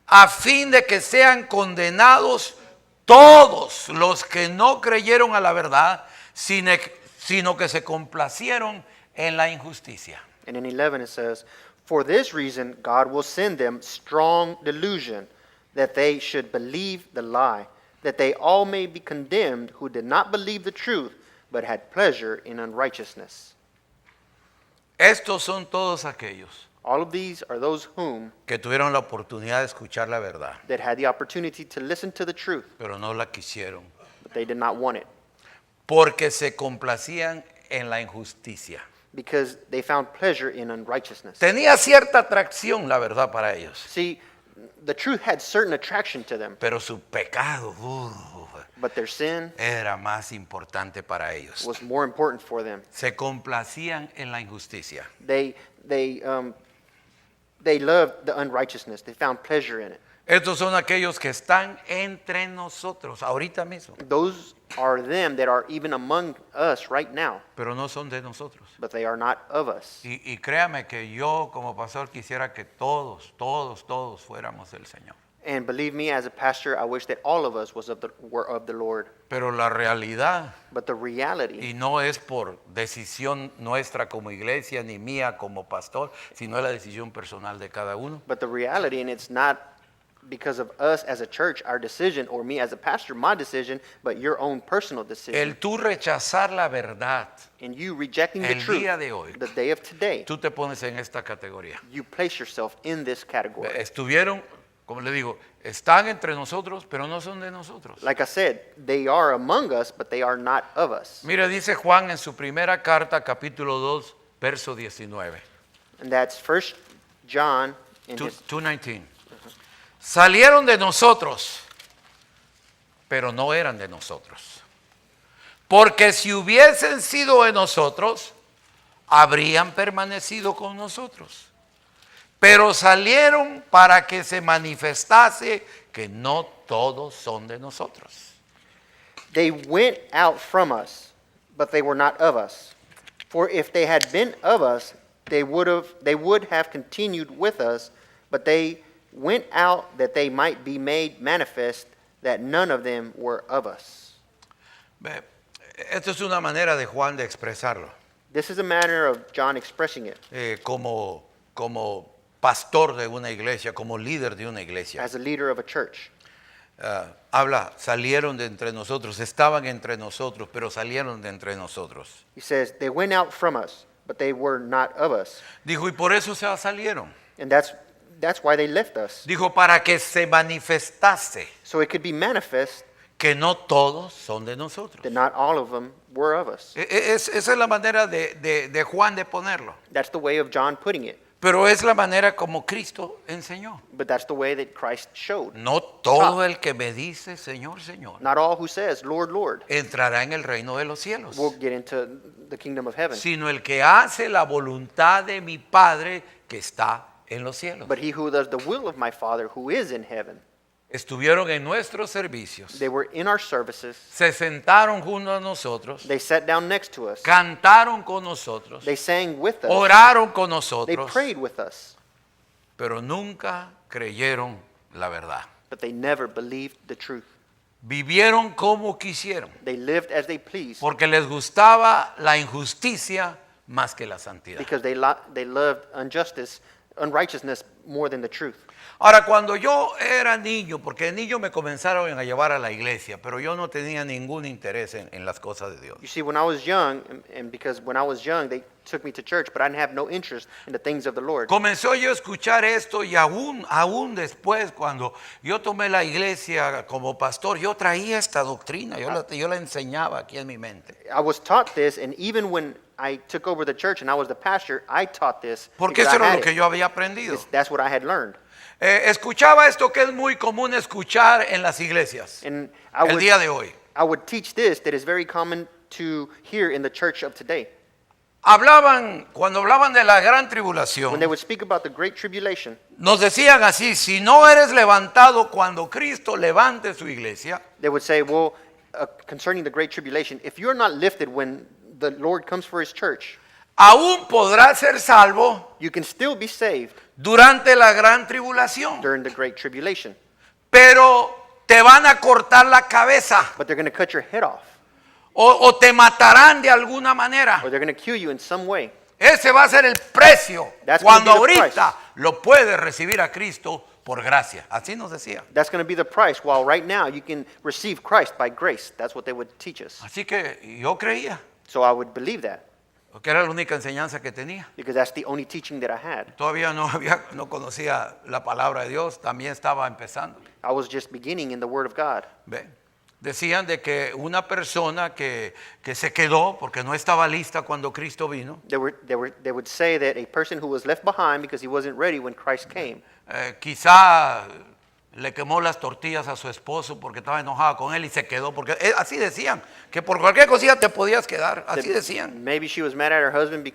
a fin de que sean condenados todos los que no creyeron a la verdad, sino que se complacieron en la injusticia. And in 11 it says, for this reason God will send them strong delusion, that they should believe the lie, that they all may be condemned who did not believe the truth, but had pleasure in unrighteousness. Estos son todos aquellos All of these are those whom que tuvieron la oportunidad de escuchar la verdad, that had the opportunity to listen to the truth, pero no la quisieron, but they did not want it, porque se complacían en la injusticia. because they found pleasure in unrighteousness. Tenía cierta atracción la verdad para ellos, See, the truth had certain attraction to them, pero su pecado but their sin era más importante para ellos. was more important for them. Se complacían en la injusticia. They loved the unrighteousness. They found pleasure in it. Estos son aquellos que están entre nosotros ahorita mismo, Those are them that are even among us right now, pero no son de nosotros. but they are not of us. Y créame que yo como pastor quisiera que todos fuéramos del Señor. And believe me, as a pastor, I wish that all of us were of the Lord. Pero la realidad, But the reality, y no es por decisión nuestra como iglesia ni mía como pastor, sino es la decisión personal de cada uno. and it's not because of us as a church, our decision, or me as a pastor, my decision, but your own personal decision. El tú rechazar la verdad, And you rejecting the el truth, día de hoy, the day of today, tú te pones en esta categoría. you place yourself in this category. Estuvieron, como le digo, están entre nosotros, pero no son de nosotros. Like I said, they are among us, but they are not of us. Mire, dice Juan en su primera carta, capítulo 2, verso 19. And that's 1 John in his 2:19. Salieron de nosotros, pero no eran de nosotros. Porque si hubiesen sido de nosotros, habrían permanecido con nosotros. Pero salieron para que se manifestase que no todos son de nosotros. They went out from us, but they were not of us. For if they had been of us, they would have continued with us, but they went out that they might be made manifest that none of them were of us. Ve, esto es una manera de Juan de expresarlo. This is a manner of John expressing it Como pastor de una iglesia, como líder de una iglesia. as a leader of a church. Habla, salieron de entre nosotros, estaban entre nosotros, pero salieron de entre nosotros. He says, they went out from us, but they were not of us. Dijo, y por eso se salieron. And that's why they left us. Dijo, para que se manifestase So it could be manifest que no todos son de nosotros. that not all of them were of us. Esa es la manera de Juan de ponerlo. That's the way of John putting it. Pero es la manera como Cristo enseñó. But that's the way that Christ showed. No todo el que me dice, Señor, Señor, Not all who says, Lord, Lord, entrará en el reino de los cielos, will get into the kingdom of heaven. sino el que hace la voluntad de mi Padre que está en los cielos. But he who does the will of my Father who is in heaven. Estuvieron en nuestros servicios, They were in our services. se sentaron junto a nosotros, They sat down next to us. cantaron con nosotros, They sang with us. oraron con They nosotros, prayed with us. pero nunca creyeron la verdad. But they never believed the truth. Vivieron como quisieron, They lived as they pleased porque les gustaba la injusticia más que la santidad. because they loved unrighteousness more than the truth. Ahora, cuando yo era niño, porque de niño me comenzaron a llevar a la iglesia, pero yo no tenía ningún interés en las cosas de Dios. You see, when I was young, and because when I was young, they took me to church, but I didn't have no interest in the things of the Lord. Comenzó yo a escuchar esto y aún después, cuando yo tomé la iglesia como pastor, yo traía esta doctrina, yo la enseñaba aquí en mi mente. I was taught this, and even when I took over the church and I was the pastor, I taught this. Porque because eso I era had lo que it. yo había aprendido. That's what I had learned. Escuchaba esto que es muy común escuchar en las iglesias And el día de hoy. I would teach this that is very common to hear in the church of today. cuando hablaban de la gran when tribulación, they would speak about the great tribulation, nos decían así, si no eres levantado cuando Cristo levante su iglesia, they would say, well, concerning the great tribulation, if you're not lifted when the Lord comes for his church, aún podrás ser salvo you can still be saved durante la gran tribulación, during the great tribulation. pero te van a cortar la cabeza But they're going to cut your head off, o te matarán de alguna manera. or they're going to kill you in some way. Ese va a ser el precio That's cuando gonna be the ahorita lo puedes recibir a Cristo por gracia. Así nos decía. That's going to be the price, while right now you can receive Christ by grace. That's what they would teach us. Así que yo creía, So I would believe that, porque era la única enseñanza que tenía. because that's the only teaching that I had. Todavía no conocía la palabra de Dios, también estaba empezando. I was just beginning in the Word of God. ¿Ve? Decían de que una persona que se quedó porque no estaba lista cuando Cristo vino, They would say that a person who was left behind because he wasn't ready when Christ came, quizá le quemó las tortillas a su esposo porque estaba enojada con él y se quedó, porque así decían, que por cualquier cosilla te podías quedar, así that decían. maybe she was mad at her husband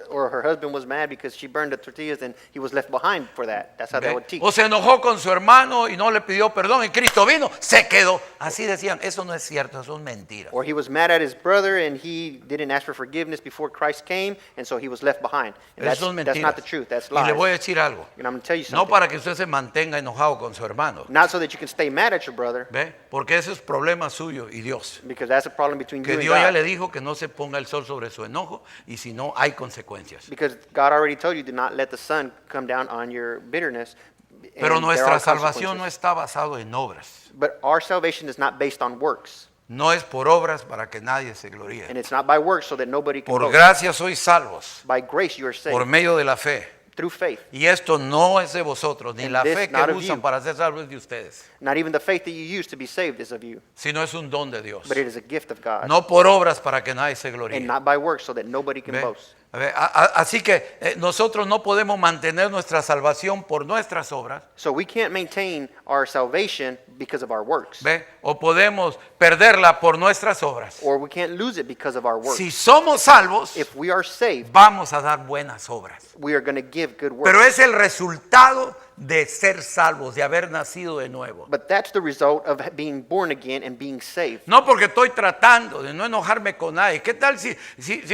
or her husband was mad because she burned the tortillas and he was left behind for that. That's how they would teach. O se enojó con su hermano y no le pidió perdón y Cristo vino, se quedó. Así decían, eso no es cierto, eso es mentira. Or he was mad at his brother and he didn't ask for forgiveness before Christ came, and so he was left behind. And Eso son that's mentiras. not the truth. That's Y le lies. voy a decir algo, And I'm going to tell you no something. para que usted se mantenga enojado con su hermano, Not so that you can stay mad at your brother, ¿ve? Porque ese es problema suyo y Dios. because that's a problem between you Que and Dios ya God. le dijo que no se ponga el sol sobre su enojo y si no hay consecuencias. Because God already told you to not let the sun come down on your bitterness. and Pero there nuestra are salvación no consequences. está basado en obras. But our salvation is not based on works, No es por obras para que nadie se gloríe. and it's not by works so that nobody can Por boast. gracia sois salvos, By grace you are saved por medio de la fe. through faith. Y esto no es de vosotros, ni And la this fe que not of usan you. para ser salvos es de ustedes, Not even the faith that you use to be saved is of you, sino es un don de Dios. but it is a gift of God. No por obras para que nadie se gloríe. And not by works so that nobody can ¿Ve? boast. Así que nosotros no podemos mantener nuestra salvación por nuestras obras, So we can't maintain our salvation because of our works, ¿ve? O podemos perderla por nuestras obras. or we can't lose it because of our works. Si somos salvos, If we are saved, vamos a dar buenas obras. we are going to give good works. Pero es el resultado de ser salvos, de haber nacido de nuevo. But that's the result of being born again and being saved. No porque estoy tratando de no enojarme con nadie. ¿Qué tal si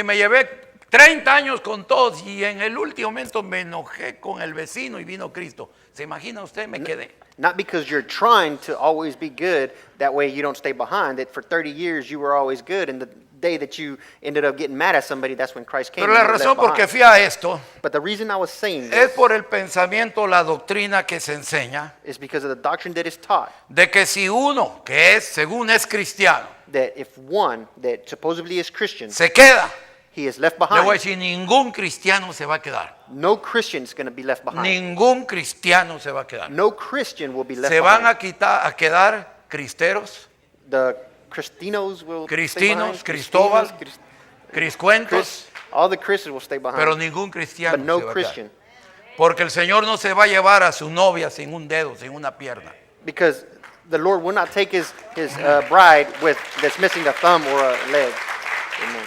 me llevé 30 años con todos y en el último momento me enojé con el vecino y vino Cristo? ¿Se imagina usted? Me quedé. Not because you're trying to always be good, that way you don't stay behind, that for 30 years you were always good, and the day that you ended up getting mad at somebody, that's when Christ came. Pero and la you were razón left por que behind. fui a esto But the reason I was saying es this por el pensamiento, la doctrina que se enseña is because of the doctrine that is taught, de que si uno, que es según es cristiano, that if one that supposedly is Christian, se queda, he is left le voy a behind, decir, ningún cristiano se va a quedar. no Christian is going to be left behind. Ningún cristiano se va a quedar. No Christian will be left Se van behind. a quedar cristeros, The Cristinos will stay Cristinos, behind. Cristóbal, Cristinos, criscuentos, all the Christians will stay behind. pero ningún cristiano But no se va a Christian. quedar. Porque el Señor no se va a llevar a su novia sin un dedo, sin una pierna. Because the Lord will not take his bride that's missing a thumb or a leg. Amen.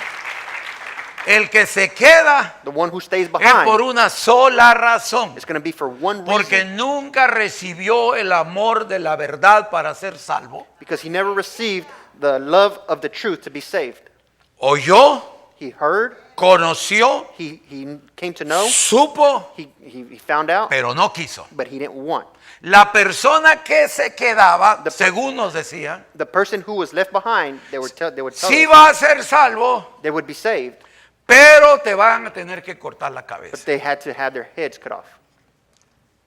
El que se queda The one who stays es por behind una sola razón. is going to be for one Porque reason. nunca recibió el amor de la verdad para ser salvo. Because he never received the love of the truth to be saved. Oyó, He heard, conoció, he came to know, supo, he found out, pero no quiso. but he didn't want. La persona que se quedaba, según nos decían, The person who was left behind, they would tell sí us va a ser salvo, they would be saved, pero te van a tener que cortar la but cabeza. they had to have their heads cut off.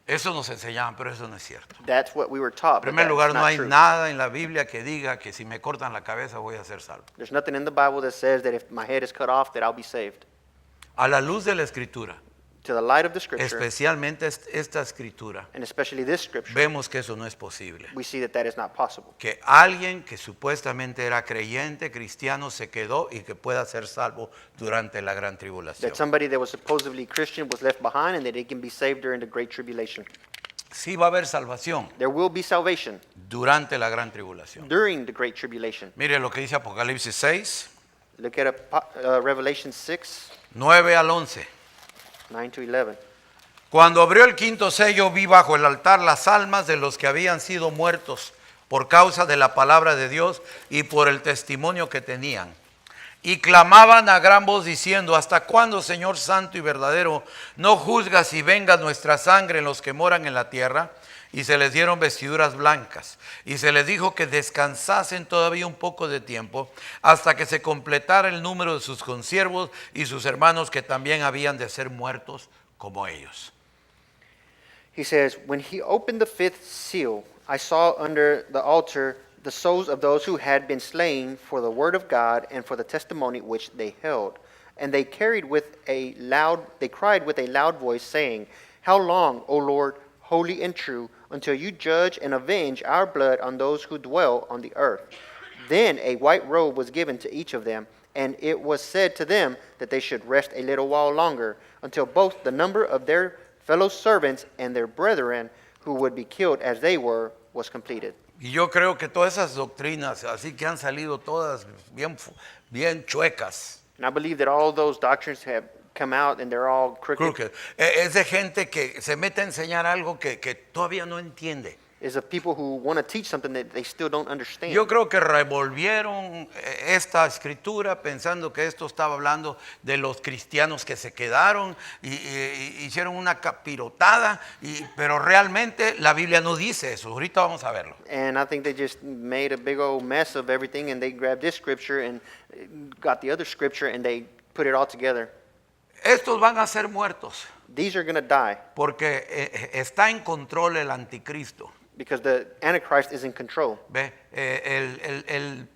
Eso nos enseñaban, pero eso no es cierto. That's what we were taught. En But primer that's lugar, no not hay true. nada en la Biblia que diga que si me cortan la cabeza voy a ser salvo. There's nothing in the Bible that says that if my head is cut off, that I'll be saved. A la luz de la Escritura, To the light of the Scripture, especialmente esta Escritura, and especially this Scripture, vemos que eso no es posible. we see that that is not possible. Que alguien que supuestamente era creyente, cristiano, se quedó y que pueda ser salvo durante la gran tribulación. That somebody that was supposedly Christian was left behind and that they can be saved during the Great Tribulation. Sí va a haber salvación There will be salvation durante la gran tribulación. during the Great Tribulation. Mire lo que dice Apocalipsis 6, Look at Revelation 6. 9 al 11. 9 to 11. Cuando abrió el quinto sello, vi bajo el altar las almas de los que habían sido muertos por causa de la palabra de Dios y por el testimonio que tenían. Y clamaban a gran voz diciendo: ¿hasta cuándo, Señor santo y verdadero, no juzgas y venga nuestra sangre en los que moran en la tierra? Y se les dieron vestiduras blancas. Y se les dijo que descansasen todavía un poco de tiempo, hasta que se completara el número de sus consiervos y sus hermanos, que también habían de ser muertos como ellos. He says, when he opened the fifth seal, I saw under the altar the souls of those who had been slain for the word of God and for the testimony which they held. And they cried with a loud voice, saying, How long, O Lord, holy and true, until you judge and avenge our blood on those who dwell on the earth? Then a white robe was given to each of them, and it was said to them that they should rest a little while longer, until both the number of their fellow servants and their brethren who would be killed as they were was completed. Y yo creo que todas esas doctrinas, así que han salido todas bien chuecas, And I believe that all those doctrines have come out and they're all crooked. crooked, es de gente que se mete a enseñar algo que todavía no entiende. Is of people who want to teach something that they still don't understand. Yo creo que revolvieron esta escritura pensando que esto estaba hablando de los cristianos que se quedaron y hicieron una capirotada, pero realmente la Biblia no dice eso. Ahorita vamos a verlo. And I think they just made a big old mess of everything, and they grabbed this scripture and got the other scripture and they put it all together. Estos van a ser muertos These are going to die porque está en control el anticristo. because the Antichrist is in control. ¿Ve?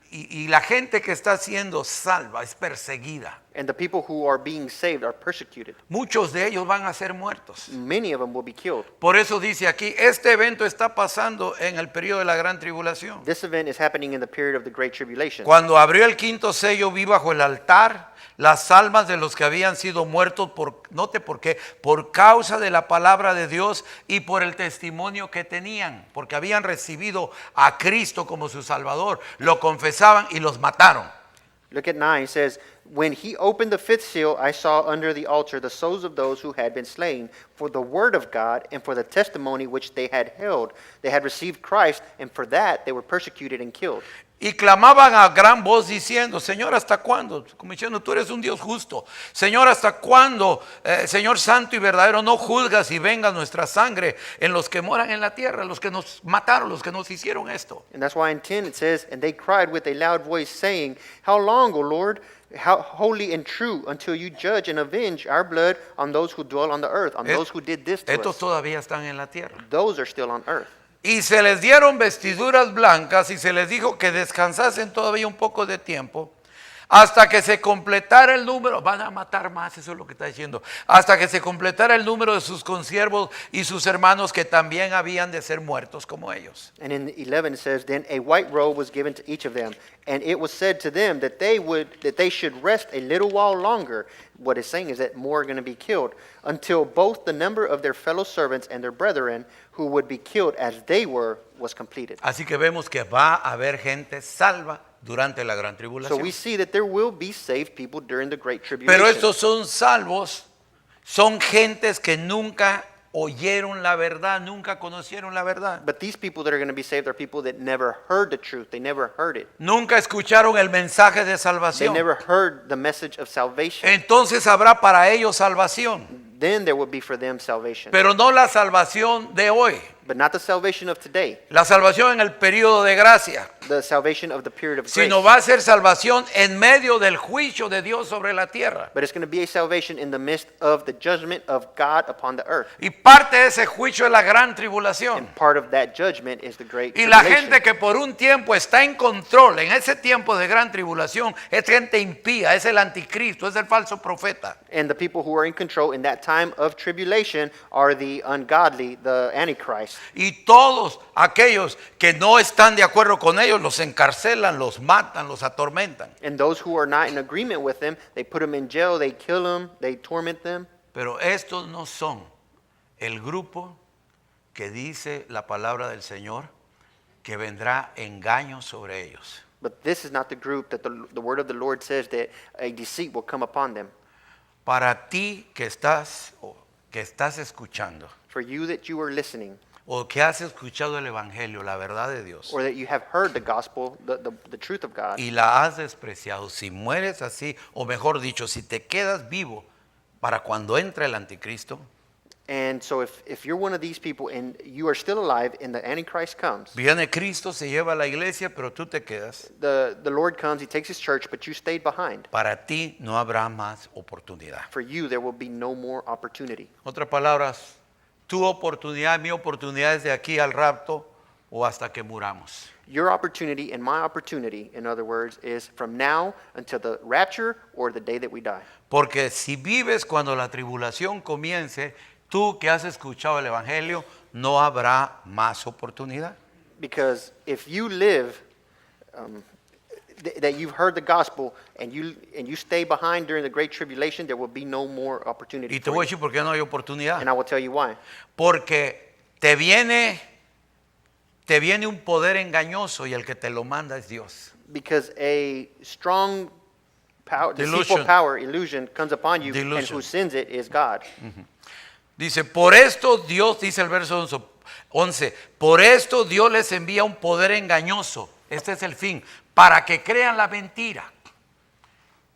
Y la gente que está siendo salva es perseguida. And the people who are being saved are persecuted. Muchos de ellos van a ser muertos. Many of them will be killed. Por eso dice aquí, este evento está pasando en el periodo de la gran tribulación. This event is happening in the period of the Great Tribulation. Cuando abrió el quinto sello, vi bajo el altar las almas de los que habían sido muertos note por qué, por causa de la palabra de Dios y por el testimonio que tenían, porque habían recibido a Cristo como su Salvador, lo confesaban y los mataron. Look at 9. It says, when he opened the fifth seal, I saw under the altar the souls of those who had been slain for the word of God and for the testimony which they had held. They had received Christ, and for that they were persecuted and killed. Y clamaban a gran voz diciendo: Señor, ¿hasta cuándo? Como diciendo, tú eres un Dios justo. Señor, ¿hasta cuándo, Señor santo y verdadero, no juzgas y venga nuestra sangre en los que moran en la tierra, los que nos mataron, los que nos hicieron esto? And that's why in 10 it says, and they cried with a loud voice, saying, How long, O Lord, how holy and true, until you judge and avenge our blood on those who dwell on the earth, on those who did this to Estos us? todavía están en la tierra. Those are still on earth. Y se les dieron vestiduras blancas y se les dijo que descansasen todavía un poco de tiempo hasta que se completara el número. Van a matar más, eso es lo que está diciendo. Hasta que se completara el número de sus consiervos y sus hermanos, que también habían de ser muertos como ellos. And in 11 it says, Then a white robe was given to each of them, and it was said to them that they should rest a little while longer. What it's saying is that more are going to be killed, until both the number of their fellow servants and their brethren who would be killed as they were was completed. Así que vemos que va a haber gente salva durante la gran So tribulación. we see that there will be saved people during the Great Pero Tribulation. estos son salvos, son gentes que nunca oyeron la verdad, nunca conocieron la verdad. But these people that are going to be saved are people that never heard the truth. They never heard it. Nunca escucharon el mensaje de They salvación. never heard the message of salvation. Entonces habrá para ellos salvación, Then there will be for them salvation. pero no la salvación de hoy. But not the salvation of today, La salvación en el periodo de gracia, the salvation of the period of grace. sino va a ser salvación en medio del juicio de Dios sobre la tierra. But it's going to be a salvation in the midst of the judgment of God upon the earth. Y parte de ese juicio es la gran tribulación. And part of that judgment is the great Y la tribulation. gente que por un tiempo está en control en ese tiempo de gran tribulación es gente impía, es el anticristo, es el falso profeta. And the people who are in control in that time of tribulation are the ungodly, the Antichrist. Y todos aquellos que no están de acuerdo con ellos los encarcelan, los matan, los atormentan. And those who are not in agreement with them, they put them in jail, they kill them, they torment them. Pero estos no son el grupo que dice la palabra del Señor que vendrá engaño sobre ellos. But this is not the group that the word of the Lord says that a deceit will come upon them. para ti que estás escuchando, for you that you are listening, o que has escuchado el evangelio, la verdad de Dios, or that you have heard the gospel, the truth of God, y la has despreciado. Si mueres así, o mejor dicho, si te quedas vivo para cuando entre el anticristo, and so if you're one of these people and you are still alive and the Antichrist comes, viene Cristo, se lleva a la iglesia, pero tú te quedas, the Lord comes, he takes his church, but you stayed behind. para ti no habrá más oportunidad. For you, there will be no more opportunity. Otras palabras, tu oportunidad, mi oportunidad es de aquí al rapto o hasta que muramos. Your opportunity and my opportunity, in other words, is from now until the rapture or the day that we die. Porque si vives cuando la tribulación comience, tú que has escuchado el evangelio, no habrá más oportunidad. Because if you live, that you've heard the gospel and you stay behind during the great tribulation, there will be no more opportunity Y te for voy a you. decir por qué no hay oportunidad. And I will tell you why. Porque te viene un poder engañoso y el que te lo manda es Dios. Because a strong power, Delusion. deceitful power, illusion comes upon you, and Delusion. who sends it is God. Dice, por esto Dios, dice el verso 11, por esto Dios les envía un poder engañoso. Este es el fin, para que crean la mentira.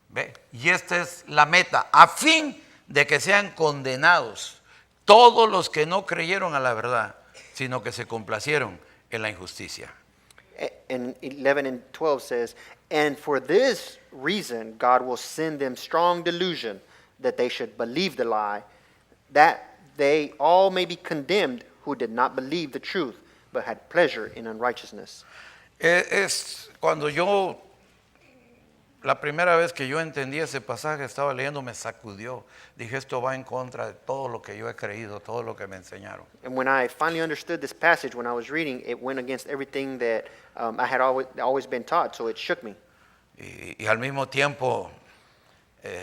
¿Ve? Y esta es la meta, a fin de que sean condenados todos los que no creyeron a la verdad, sino que se complacieron en la injusticia. And 11 and 12 says, and for this reason God will send them strong delusion, that they should believe the lie, that they all may be condemned who did not believe the truth, but had pleasure in unrighteousness. Es cuando la primera vez que yo entendí ese pasaje, estaba leyendo, me sacudió. Dije, esto va en contra de todo lo que yo he creído, todo lo que me enseñaron. And when I finally understood this passage, when I was reading, it went against everything that I had always been taught, so it shook me. Y al mismo tiempo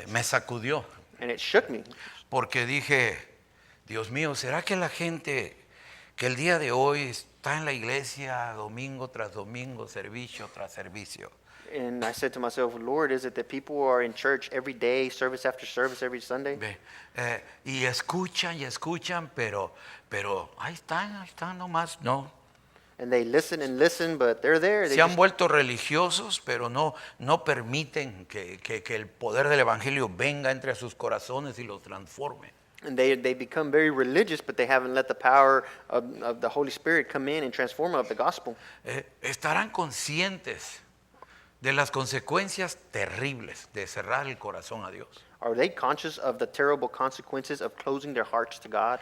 me sacudió, And it shook me. porque dije, Dios mío, ¿será que la gente que el día de hoy está en la iglesia domingo tras domingo, servicio tras servicio? And I said to myself, Lord, is it that people are in church every day, service after service, every Sunday? Ve, y escuchan, pero ahí están nomás, no. And they listen, but they're there. They Se han just, vuelto religiosos, pero no permiten que el poder del evangelio venga entre sus corazones y los transforme. and they become very religious, but they haven't let the power of the Holy Spirit come in and transform of the gospel. Estarán conscientes de las consecuencias terribles de cerrar el corazón a Dios. Are they conscious of the terrible consequences of closing their hearts to God?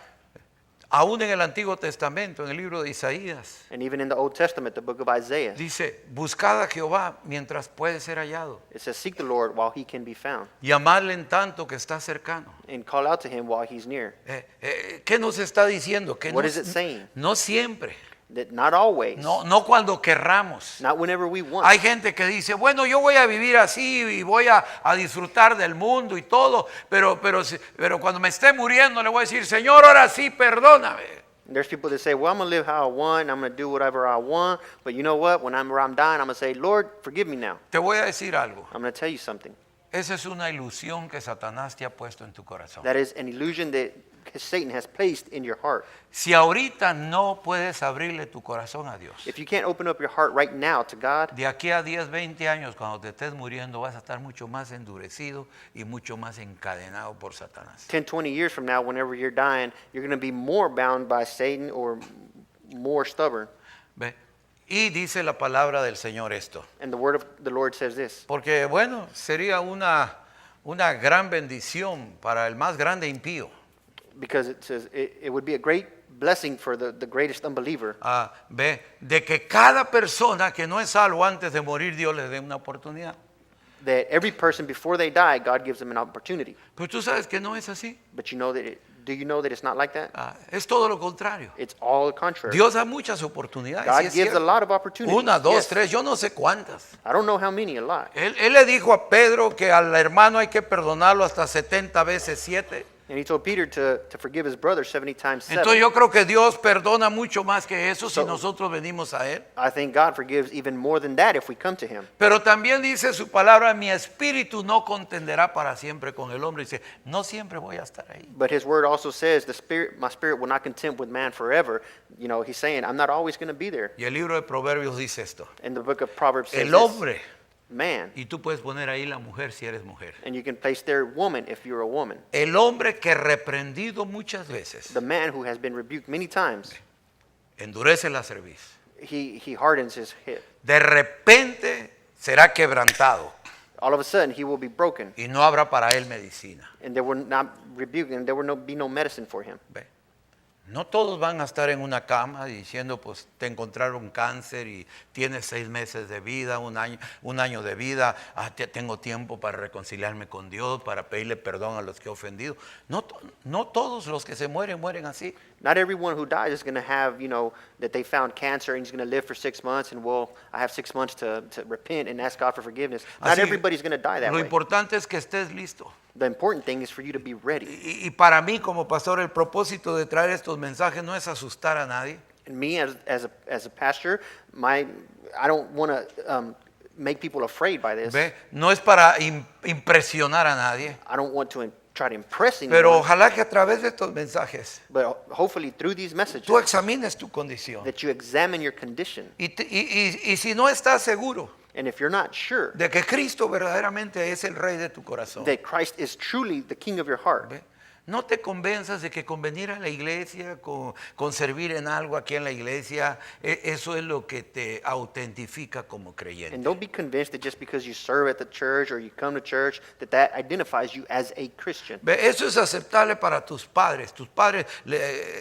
Aún en el Antiguo Testamento, en el libro de Isaías, And even in the Old Testament, the book of Isaiah, dice, buscad a Jehová mientras puede ser hallado, it says, seek the Lord while he can be found, y amadle en tanto que está cercano. and call out to him while he's near. ¿Qué nos está diciendo? Que What is it saying? no siempre, That not always, no cuando querramos. not whenever we want. Hay gente que dice, bueno, yo voy a vivir así y voy a disfrutar del mundo y todo, pero cuando me esté muriendo le voy a decir, Señor, ahora sí, perdóname. There's people that say, well, I'm going to live how I want, I'm going to do whatever I want, but you know what? When I'm dying, I'm going to say, Lord, forgive me now. Te voy a decir algo. I'm going to tell you something. Esa es una ilusión que Satanás te ha puesto en tu corazón. That is an illusion that Satan has placed in your heart. Si ahorita no puedes abrirle tu corazón a Dios, If you can't open up your heart right now to God, de aquí a 10, 20 años, cuando te estés muriendo, vas a estar mucho más endurecido y mucho más encadenado por Satanás. 10, 20 years from now, whenever you're dying, you're going to be more bound by Satan or more stubborn. ¿Ve? Y dice la palabra del Señor esto. And the word of the Lord says this. Porque, bueno, sería una gran bendición para el más grande impío. Because it says it would be a great blessing for the greatest unbeliever. Ve, de que cada persona que no es salvo antes de morir, Dios le dé una oportunidad. That every person before they die, God gives them an opportunity. Pero tú sabes que no es así. But you know that do you know that it's not like that? Es todo lo contrario. It's all the contrary. Dios da muchas oportunidades. God sí es gives a cierto. lot of opportunities. Una, dos, Yes. tres, yo no sé cuántas. I don't know how many, a lot. Él le dijo a Pedro que al hermano hay que perdonarlo hasta 70 veces 7. And he told Peter to forgive his brother 70 times 7. Entonces yo creo que Dios perdona mucho más que eso si So- nosotros venimos a Él. I think God forgives even more than that if we come to him. Pero también dice su palabra, mi espíritu no contenderá para siempre con el hombre. Dice, no siempre voy a estar ahí. But his word also says, my spirit will not contend with man forever. You know, he's saying, I'm not always going to be there. Y el libro de Proverbios dice esto. And the book of Proverbs says El this, hombre, man, y tú puedes poner ahí la mujer si eres mujer. and you can place there woman if you're a woman. El hombre que reprendido muchas veces The man who has been rebuked many times, endurece la cerviz. he hardens his hip. De repente será quebrantado All of a sudden, he will be broken, y no habrá para él medicina. and there will not rebuke, and there will be no medicine for him. Ve. No todos van a estar en una cama diciendo, pues te encontraron cáncer y tienes 6 meses de vida, un año de vida, tengo tiempo para reconciliarme con Dios, para pedirle perdón a los que he ofendido. No todos los que se mueren así. Not everyone who dies is going to have, you know, that they found cancer and he's going to live for 6 months, and well, I have 6 months to repent and ask God for forgiveness. Not Así, everybody's going to die that lo way. importante es que estés listo. The important thing is for you to be ready. Y para mí como pastor el propósito de traer estos mensajes no es asustar a nadie. And me as a pastor, I don't want to make people afraid by this. ¿Ve? No es para impresionar a nadie. I don't want to try to impress Pero anyone. ojalá que a través de estos mensajes But hopefully through these messages, tú examines tu condición. that you examine your condition. Y si no estás seguro And if you're not sure de que Cristo verdaderamente es el rey de tu corazón, that Christ is truly the king of your heart, ¿ve? No te convenzas de que con venir a la iglesia, con servir en algo aquí en la iglesia, eso es lo que te autentifica como and creyente. don't be convinced that just because you serve at the church or you come to church, that identifies you as a Christian. ¿Ve? Eso es aceptable para tus padres. Tus padres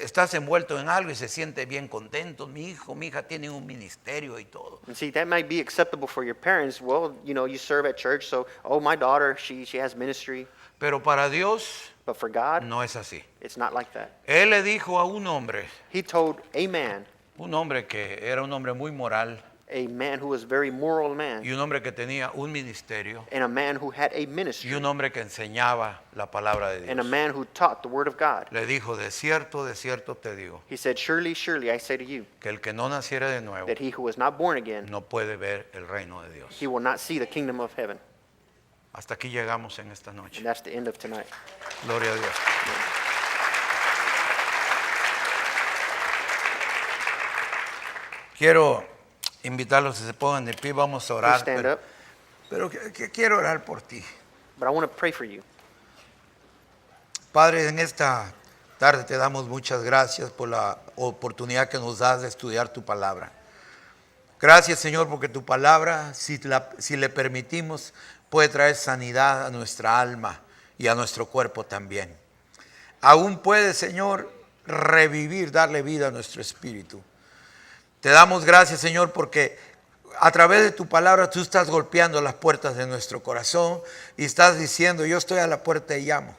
estás envuelto en algo y se siente bien contento. Mi hijo, mi hija tienen un ministerio y todo. And see, that might be acceptable for your parents. Well, you know, you serve at church, so, oh, my daughter, she has ministry. Pero para Dios But for God, no es así. it's not like that. Él le dijo a un hombre He told a man que era un hombre muy moral who was a very moral man, y un hombre que tenía un ministerio and a man who had a y ministry, un hombre que enseñaba la palabra de and a Dios. man who taught the word of God. Le dijo, de cierto te digo, He said, surely, surely, I say to you, que el que no naciera de nuevo that he who was not born again, no puede ver el reino de Dios. he will not see the kingdom of heaven. Hasta aquí llegamos en esta noche. And that's the end of tonight. Gloria a Dios. Quiero invitarlos a que se pongan de pie, vamos a Please orar. stand up. Pero que quiero orar por ti. But I want to pray for you. Padre, en esta tarde te damos muchas gracias por la oportunidad que nos das de estudiar tu palabra. Gracias, Señor, porque tu palabra, si le permitimos, puede traer sanidad a nuestra alma y a nuestro cuerpo también. Aún puede, Señor, revivir, darle vida a nuestro espíritu. Te damos gracias, Señor, porque a través de tu palabra tú estás golpeando las puertas de nuestro corazón y estás diciendo, yo estoy a la puerta y llamo.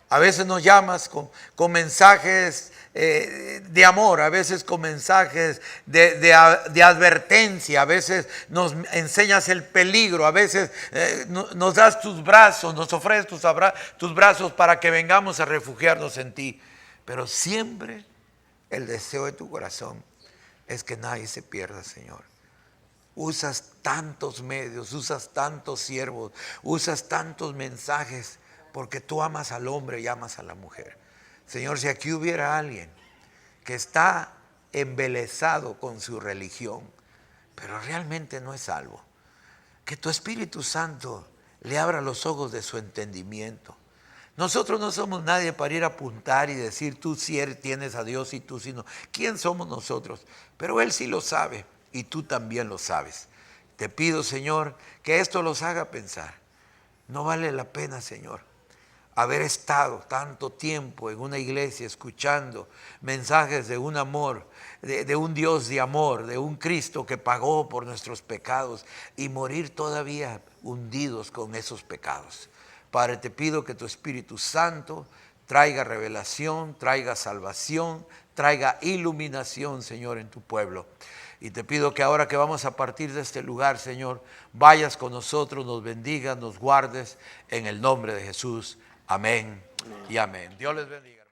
A veces nos llamas con mensajes de amor, a veces con mensajes de advertencia, a veces nos enseñas el peligro, a veces nos das tus brazos, nos ofreces tus brazos para que vengamos a refugiarnos en ti. Pero siempre el deseo de tu corazón es que nadie se pierda, Señor. Usas tantos medios, usas tantos siervos, usas tantos mensajes, porque tú amas al hombre y amas a la mujer. Señor, si aquí hubiera alguien que está embelesado con su religión, pero realmente no es salvo, que tu Espíritu Santo le abra los ojos de su entendimiento. Nosotros no somos nadie para ir a apuntar y decir, tú sí tienes a Dios y tú sí no. ¿Quién somos nosotros? Pero Él sí lo sabe y tú también lo sabes. Te pido, Señor, que esto los haga pensar. No vale la pena, Señor, haber estado tanto tiempo en una iglesia escuchando mensajes de un amor, de un Dios de amor, de un Cristo que pagó por nuestros pecados y morir todavía hundidos con esos pecados. Padre, te pido que tu Espíritu Santo traiga revelación, traiga salvación, traiga iluminación, Señor, en tu pueblo. Y te pido que ahora que vamos a partir de este lugar, Señor, vayas con nosotros, nos bendigas, nos guardes, en el nombre de Jesús. Amén y amén. Dios les bendiga.